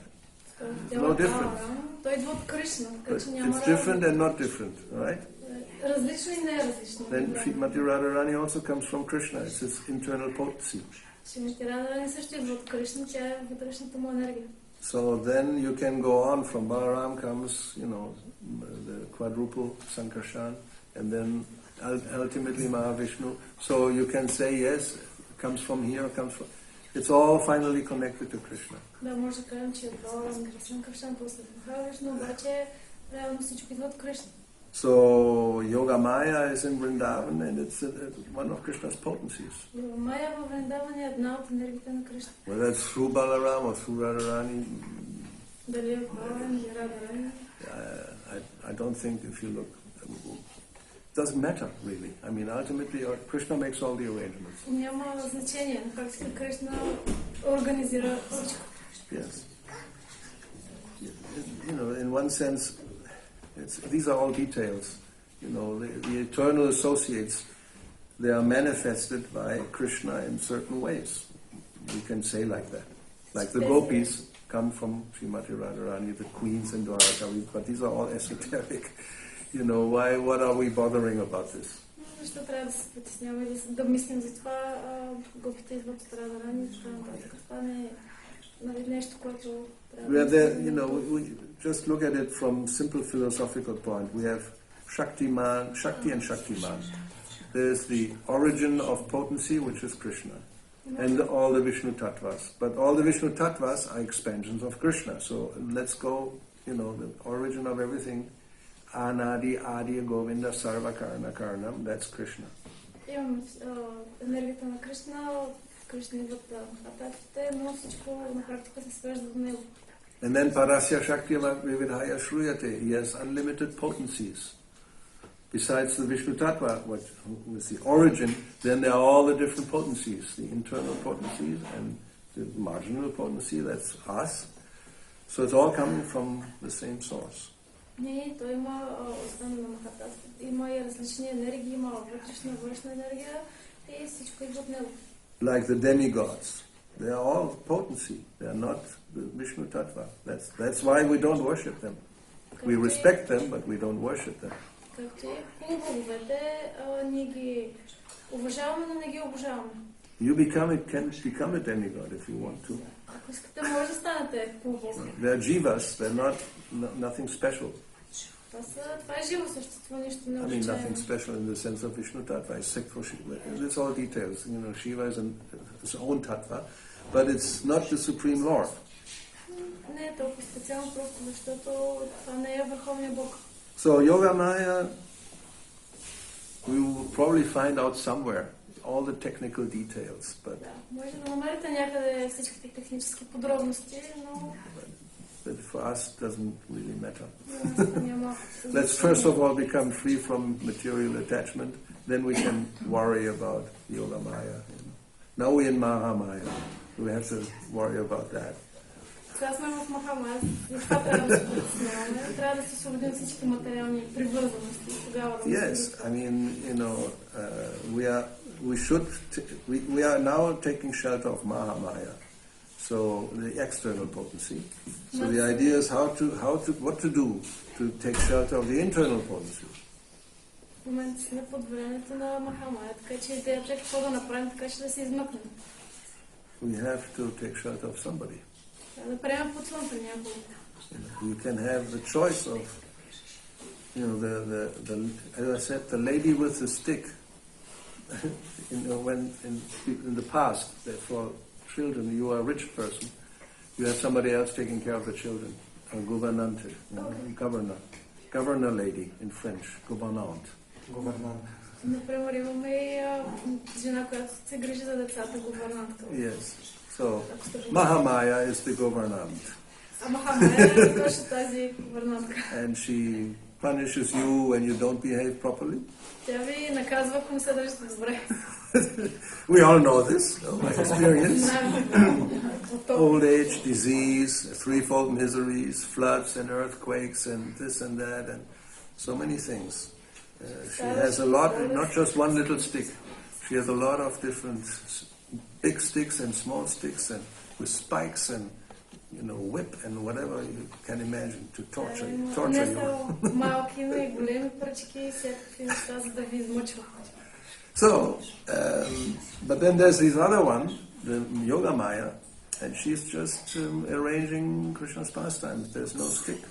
No different. Той идва от Кришна, така че няма It's different and not different, right? различно и не е различно. Then Srimati Radharani also comes from Krishna. It's his internal potency. Srimati Radharani също идва от Кришна, тя е вътрешната му енергия. So then you can go on from Balaram comes, the quadruple Sankarshan, and then ultimately Mahavishnu. So you can say yes, it comes from here, comes from. It's all finally connected to Krishna. Да, може да кажем, че Баларам, Санкаршан, после Махавишну, обаче реално всичко идва от Кришна. So Yoga Maya is in Vrindavan, and it's one of Krishna's potencies. Yoga Maya във Вриндаван е една от енергиите на Кришна. Whether it's through Balaram or through Radharani. Дали е Баларам или Радharani? I don't think if you look, it doesn't matter really. I mean, ultimately, Krishna makes all the arrangements. Няма значение, на практика Кришна организира всичко. Yes. In one sense, these are all details. The eternal associates, they are manifested by Krishna in certain ways. We can say like that. Like the gopis come from Srimati Radharani, the queens in Dwaraka, but these are all esoteric. What are we bothering about this? Защо трябва да се притесняваме и да мислим за това, гопите идват от Радharani, това не е нещо, което трябва да we just look at it from simple philosophical point. We have Shakti and Shaktiman. There's the origin of potency, which is Krishna, and all the Vishnu Tattvas. But all the Vishnu Tattvas are expansions of Krishna. So let's go, the origin of everything, Anadi, Adi, Govinda, Sarva Karna Karnam, that's Krishna. Имаме енергията на Кришна, Кришна идват атаките, но всичко на практика се свежда до него. And then Parasya Shakti Vividhaya Shruyate. He has unlimited potencies. Besides the Vishnu Tattva, which is the origin, then there are all the different potencies, the internal potencies and the marginal potency, that's us. So it's all coming from the same source. Не, той има остана на Махатас. Има и различни енергии, има вътрешна, външна енергия и всичко идва от него. Like the demigods. They are all potency. They are not the Vishnu Tattva. That's why we don't worship them. We respect them, but we don't worship them. Както и полубоговете, ние ги уважаваме, но не ги обожаваме. You can become a demigod if you want to. Ако искате, може да станете полубог. They're jivas. They're nothing special. Това е живо същество, нищо I mean, необичайно. nothing special in the sense of Vishnu Tattva. For Shiva. It's all details. Shiva is his own Tattva, but it's not the Supreme Lord. Не е толкова специално, просто защото това не е върховния Бог. So Yoga Maya, we will probably find out somewhere all the technical details, but Да, може да намерите някъде всичките технически подробности, но but for us doesn't really matter. Няма Let's first of all become free from material attachment, then we can worry about Yoga Maya. Now we're in Mahamaya, we have to worry about that. Сега сме в Махамая и това трябва да се притесняваме. Трябва да се освободим всички материални привързаности. Тогава да Yes, I mean, we are now taking shelter of Mahamaya, so the external potency. So the idea is what to do to take shelter of the internal potency. В момента сме под влиянието на Махамая, така че идеята е какво да направим, така че да се измъкнем. We have to take shelter of somebody. Да приемем подслон при някого. You can have the choice of, as I said, the lady with the stick. When in the past, that for children, you are a rich person, you have somebody else taking care of the children, a gouvernante, governor lady in French, gouvernante. Например, имаме и жена, която се грижи за децата, гувернантка. Yes. So, Mahamaya is the governante. А Махамая е точно тази гувернантка. And she punishes you when you don't behave properly. Тя ви наказва, ако не се държите добре. We all know this, by experience. Old age, disease, threefold miseries, floods and earthquakes and this and that and so many things. She has a lot, not just one little stick. She has a lot of different big sticks and small sticks and with spikes and whip and whatever you can imagine to torture you. Малки, но и големи пръчки и всякакви неща, за да ви измъчва. So, but then there's this other one, the Yoga Maya, and she's just arranging Krishna's pastimes. There's no stick.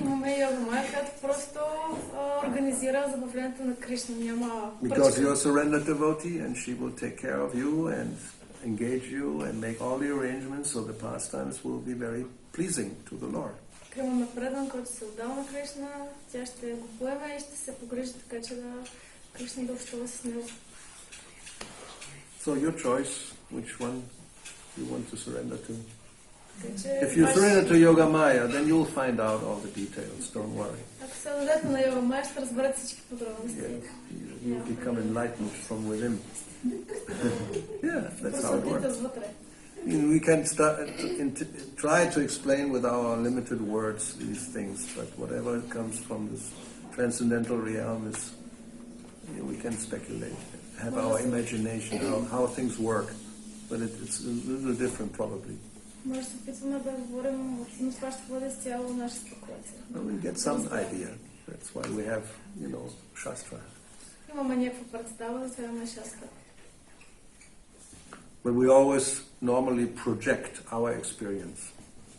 Имаме Йога Майя, която просто организира забавлението на Кришна. Няма пръчки. Because you're a surrendered devotee, and she will take care of you and engage you and make all the arrangements so the pastimes will be very pleasing to the Lord. Имаме предан, който се отдава на Кришна, тя ще го поеме и ще се погрижи така, че да Кришна да общува с него. So your choice, which one you want to surrender to. If you surrender to Yoga Maya, then you'll find out all the details, don't worry. Ако се дадете на Йога Майя, ще разберете всички подробности. You'll become enlightened from within. Yeah, that's how it works. We can try to explain with our limited words these things, but whatever comes from this transcendental realm is, we can speculate, have our imagination, how things work, but it's a little different probably. Може да се опитваме да говорим, но това ще бъде изцяло наша спекулация. We get some idea. That's why we have, Shastra. Имаме някаква представа, за това имаме Шастра. But we always normally project our experience.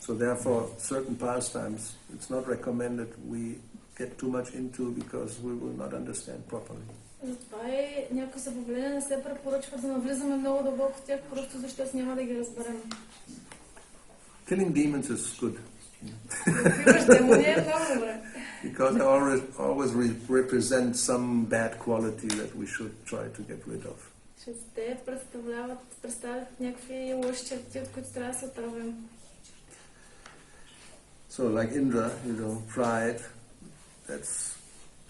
So therefore, certain pastimes, it's not recommended we get too much into because we will not understand properly. Затова някои забавления не се препоръчва да навлизаме много дълбоко в тях, просто защото няма да ги разберем. Killing demons is good. Because it always represents some bad quality that we should try to get rid of. Те представят някакви лоши черти, от които трябва да се отървем. So like Indra, pride,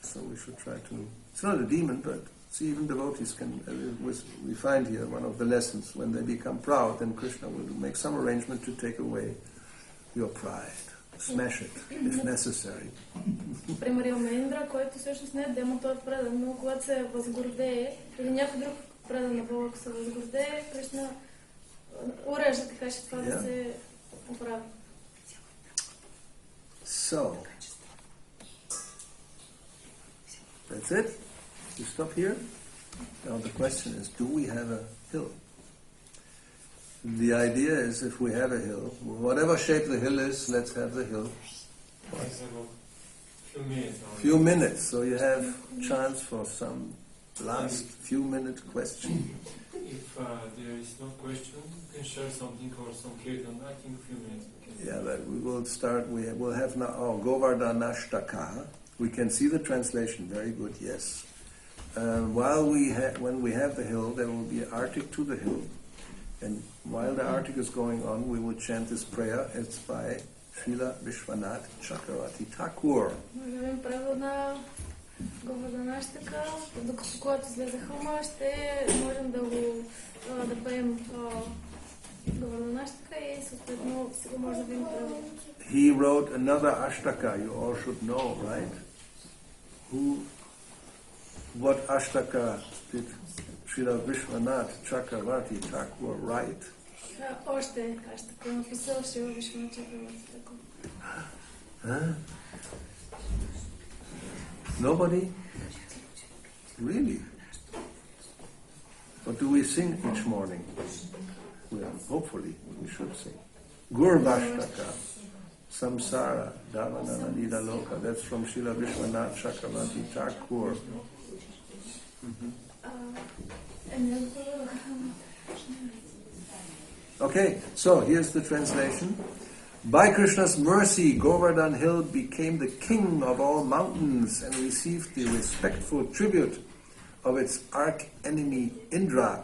so we should try to, it's not a demon, but see, even devotees can, we find here one of the lessons, when they become proud, then Krishna will make some arrangement to take away your pride, smash it, if necessary. Пример имаме Индра, който всъщност не е демон, той е предан, но когато се възгордее, или някой друг предан на Бога, ако се възгордее, Кришна урежда така, че това да се оправи. So, that's it? You stop here? Now the question is, do we have a hill? The idea is, if we have a hill, whatever shape the hill is, let's have the hill. Few minutes, so you have chance for some last few minute question. If there is no question, you can share something or some kirtan. I think a few minutes. Okay. Yeah, but we will start. We will have now Govardhana Shtaka. We can see the translation. Very good. Yes. When we have the hill, there will be an artic to the hill, And while the article is going on, we will chant this prayer. It's by Srila Vishwanath Chakravarti Thakur. Можем превод на Govardhanaштака. Докато когато излезе хълма, ще можем да пеем Govardhanaштака и съответно сега може да видим превод. He wrote another ashtaka, you all should know, right? What ashtaka did Srila Vishwanath Chakravarti Thakur write? Още аштака написал Шрила Вишванат Чакраварти Тхакур. Huh? Nobody? Really? What do we sing each morning? Well, hopefully we should sing. Gurvashtaka, Samsara, Davana Nalila Loka. That's from Srila Vishwanath Chakravarti Thakur. Okay, so here's the translation. By Krishna's mercy, Govardhan Hill became the king of all mountains and received the respectful tribute of its arch-enemy Indra.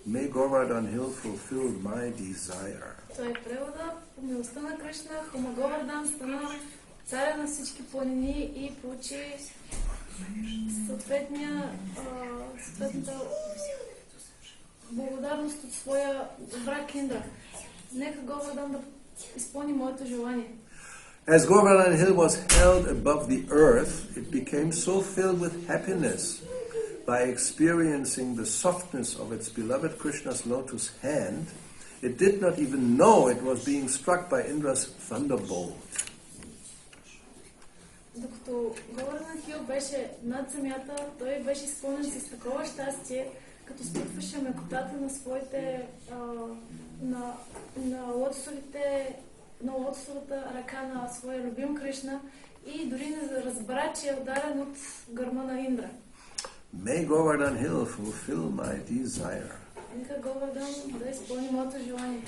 May Govardhan Hill fulfill my desire. Това е превода. По милостта на Кришна, Хома Говардан стана царя на всички планини и получи съответната благодарност от своя враг Индра. Нека Говардан да изпълни моето желание. As Govardhan Hill was held above the earth, it became so filled with happiness by experiencing the softness of its beloved Krishna's lotus hand, it did not even know it was being struck by Indra's thunderbolt. Докато Говардхан Хил беше над земята, той беше изпълнен с такова щастие, като изпитваше мекотата на своите на лотосовата ръка на своя любим Кришна и дори не разбра, че е ударен от гърма на Индра. May Govardhan Hill fulfill my desire. Нека Говардан да изпълни моето желание.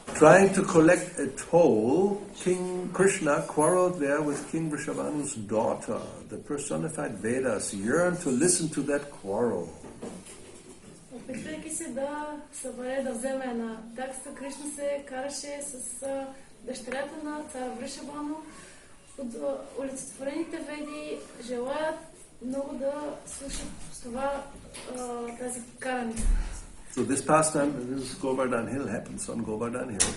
Trying to collect a toll, King Krishna quarreled there with King Vrishabhanu's daughter. The personified Vedas yearned to listen to that quarrel. Опитвайки се да събере, да вземе на такса, Кришна се караше с дъщерята на цар Вришабану. Олицетворените веди желаят много да слушат това, тази караница. So this pastime, this Govardhan Hill happens on Govardhan Hill.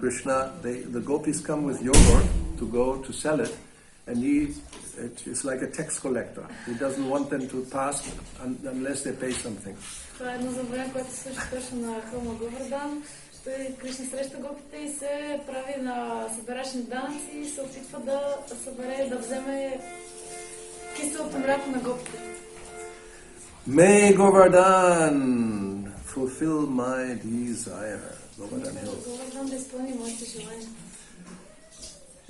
Krishna, the gopis come with yogurt to go to sell it, and it is like a tax collector. He doesn't want them to pass unless they pay something. Това е едно забавление, което се случва точно на хълма Говардан. Той Кришна среща гопите и се прави на събирачни данъци и се опитва да събере, да вземе киселото мляко на гопите. May Govardhan fulfill my desire. Govardhan Hill. Говардан да изпълни моите желания.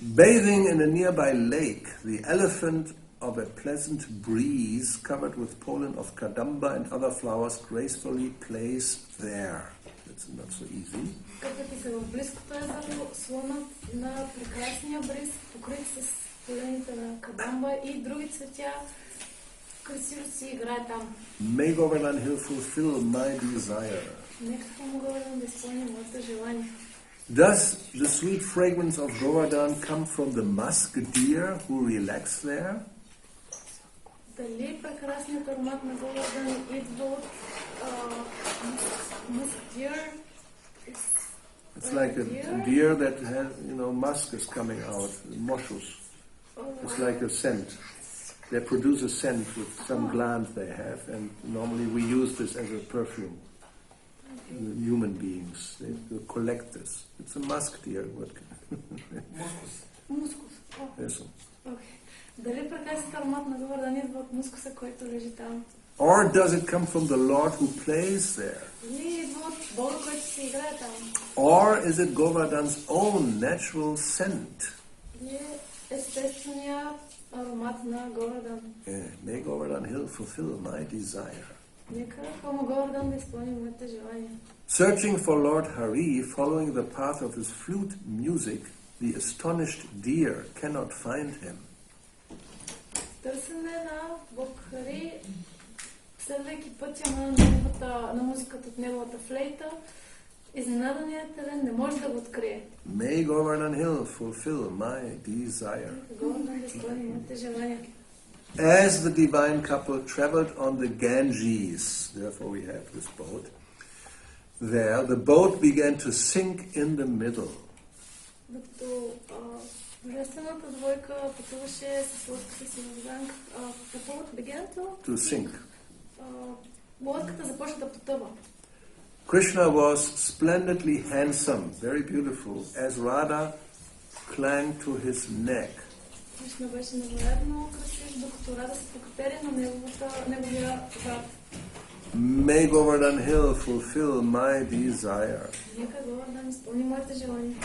Bathing in a nearby lake, the elephant of a pleasant breeze covered with pollen of kadamba and other flowers gracefully plays there. That's not so easy. Къпете се в близкото езеро, слонът на прекрасния бриз, покрит с полените на кадамба и други цветя, красиво си играе там. May Govardhan Hill fulfill my desire. Нека Говардан да изпълни моето желание. Does the sweet fragrance of Govardhan come from the musk deer who relax there? Дали прекрасният аромат на Говардан идва от musk deer? It's like a deer that has, musk is coming out, moshus. It's like a scent. They produce a scent with some gland they have, and normally we use this as a perfume. Human beings, they collect this. It's a musk deer. Мускус. Yes. Okay. Дали прекрасният аромат на Говардан идва от мускуса, който лежи там? Or does it come from the Lord who plays there? Или идва от Бога, който се играе там? Or is it Govardhan's own natural scent? Или естественият аромат на Говардан? May Govardhan Hill fulfill my desire. Нека Говардан да изпълни моите желания. Searching for Lord Hari, following the path of his flute music, the astonished deer cannot find him. Търсене на Бог Хари, Следвайки пътя на музиката от неговата флейта, изненаданият терен не може да го открие. May Govardhana Hill fulfill my desire. Говардан да изпълни моите желания. As the divine couple traveled on the Ganges, therefore we have this boat, there the boat began to sink in the middle. Докато божествената двойка пътуваше със лодката си в Ганг, the boat began To sink. Лодката започна да потъва. Krishna was splendidly handsome, very beautiful, as Radha clung to his neck. Кришна беше невероятно красив, докато Рада се покатери на неговия зад. May Govardhana Hill fulfill my desire. Нека Говардан изпълни моите желания.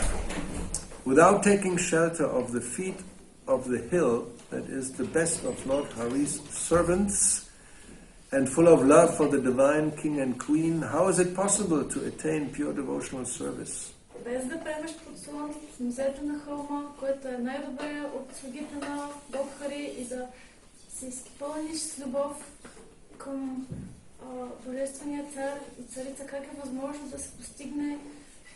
Without taking shelter of the feet of the hill, that is the best of Lord Hari's servants, and full of love for the divine king and queen, how is it possible to attain pure devotional service? Без да приемеш под слон в музето на хълма, който е най-добре от слугите на Бог Хари, и да се изпълниш с любов към божествения цар и царица, как е възможно да се постигне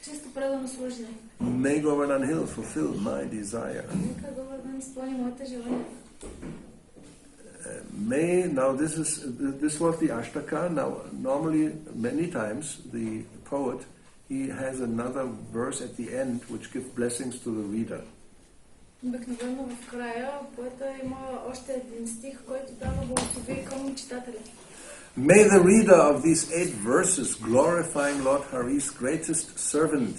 чисто предано служение? May Govardhana Hill fulfill my desire. Нека Говардан изпълни моите желания. Now this was the Ashtaka. Now normally many times the poet, he has another verse at the end which gives blessings to the reader. Обикновено в края поета има още един стих, който дава благослови към читателя. May the reader of these 8 verses, glorifying Lord Hari's greatest servant,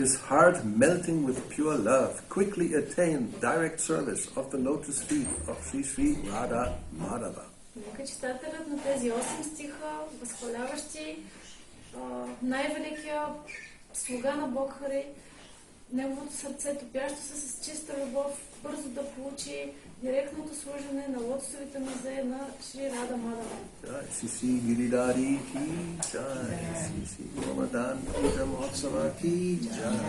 his heart melting with pure love, quickly attain direct service of the lotus feet of Sri Sri Radha Madhava. Нека читателят на тези 8 стиха, възхваляващи най-великия слуга на Бог Хари, неговото сърце, топящо се с чиста любов, бързо да получи директното служене на лотосовите нозе на Шри Рада Мадава. Sisi Giridhari ki jai, Sisi Govardhana Puja Mahotsava ki jai.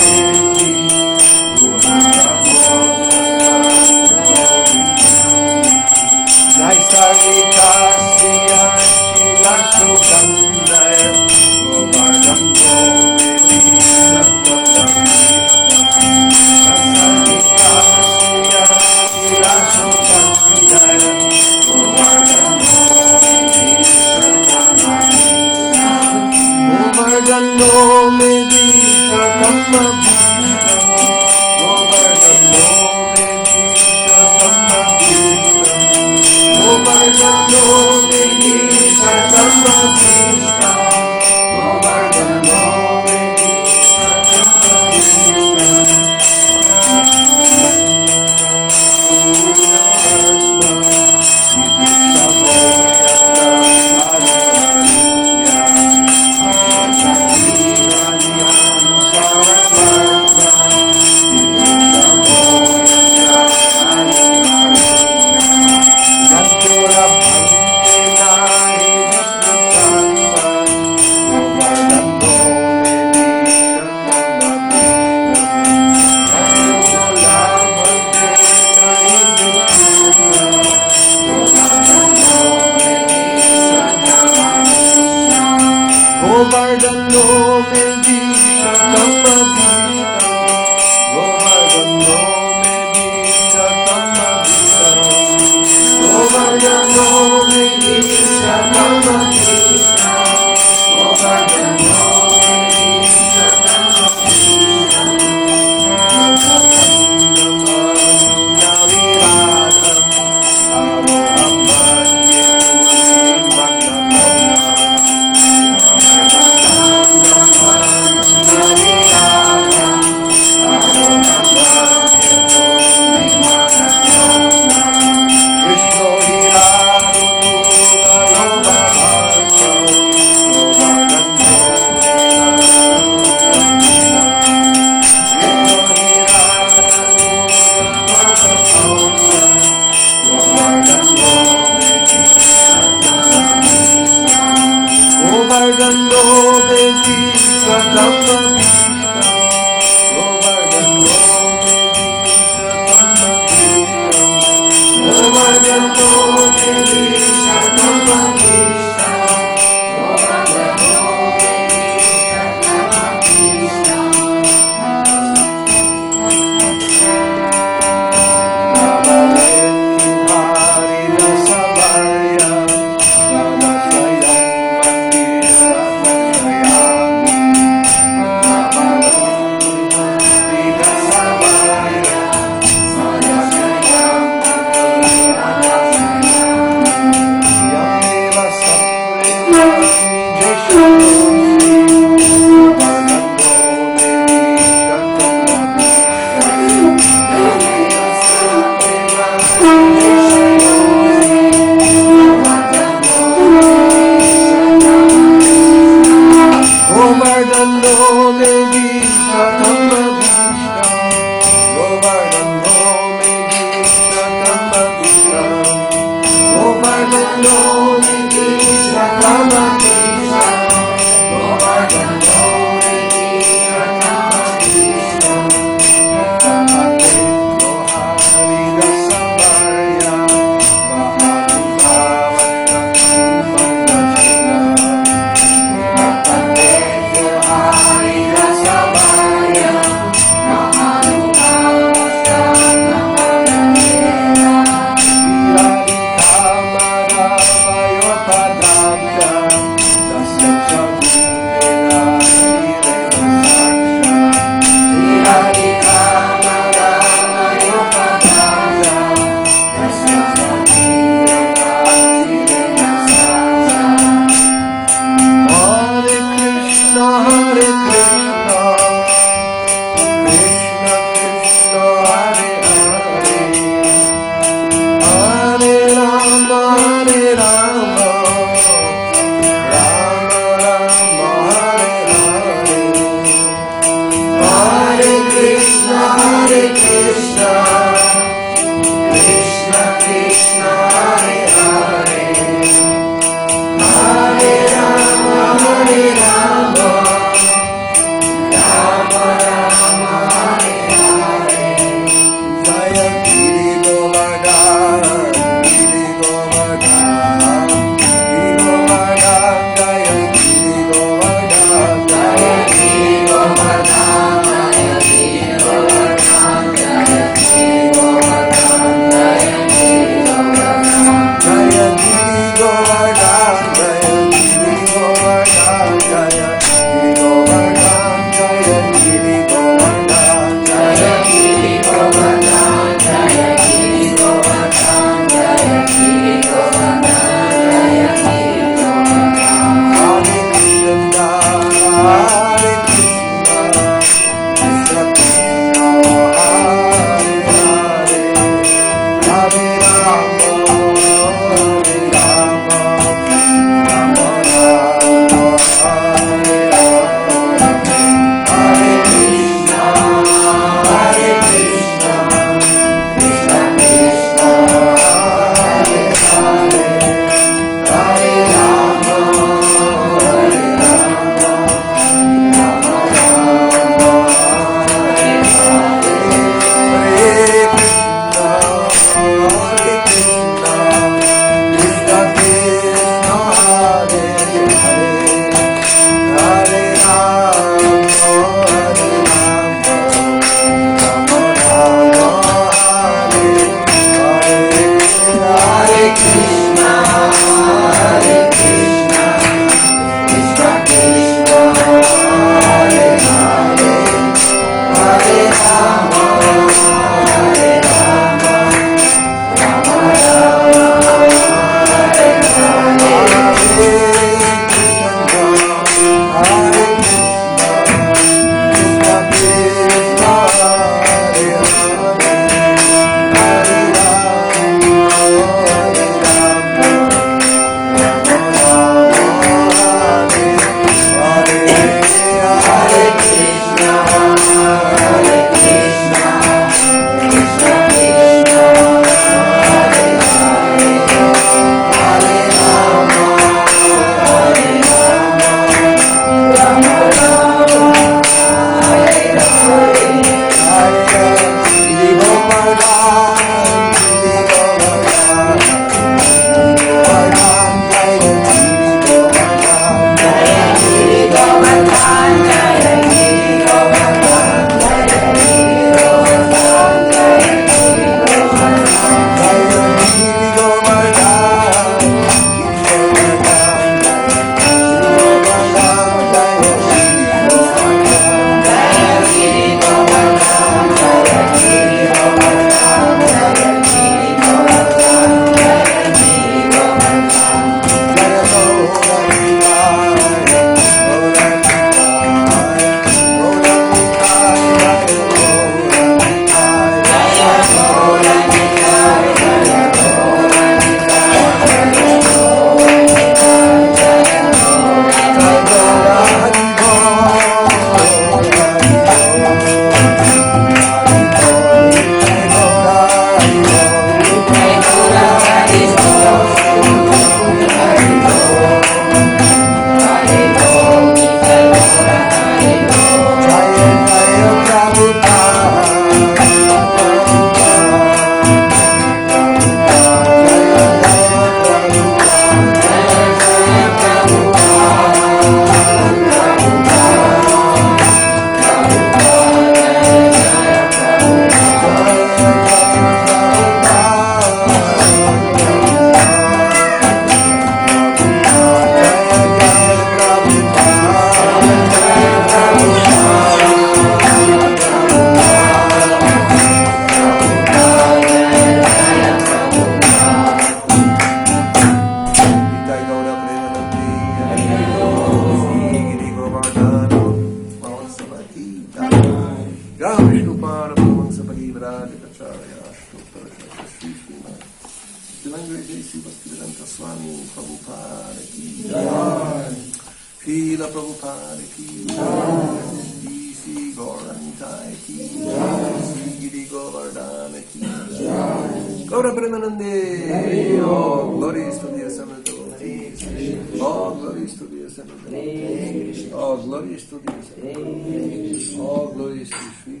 Srila Prabhupada ki jai, Sri Gauravani ki jai, Sri Giri Govardhana ki jai, Gaura Premanande, all glories to the assembled devotees, all glories to the assembled devotees, all glories to the assembled devotees, all glories to Sri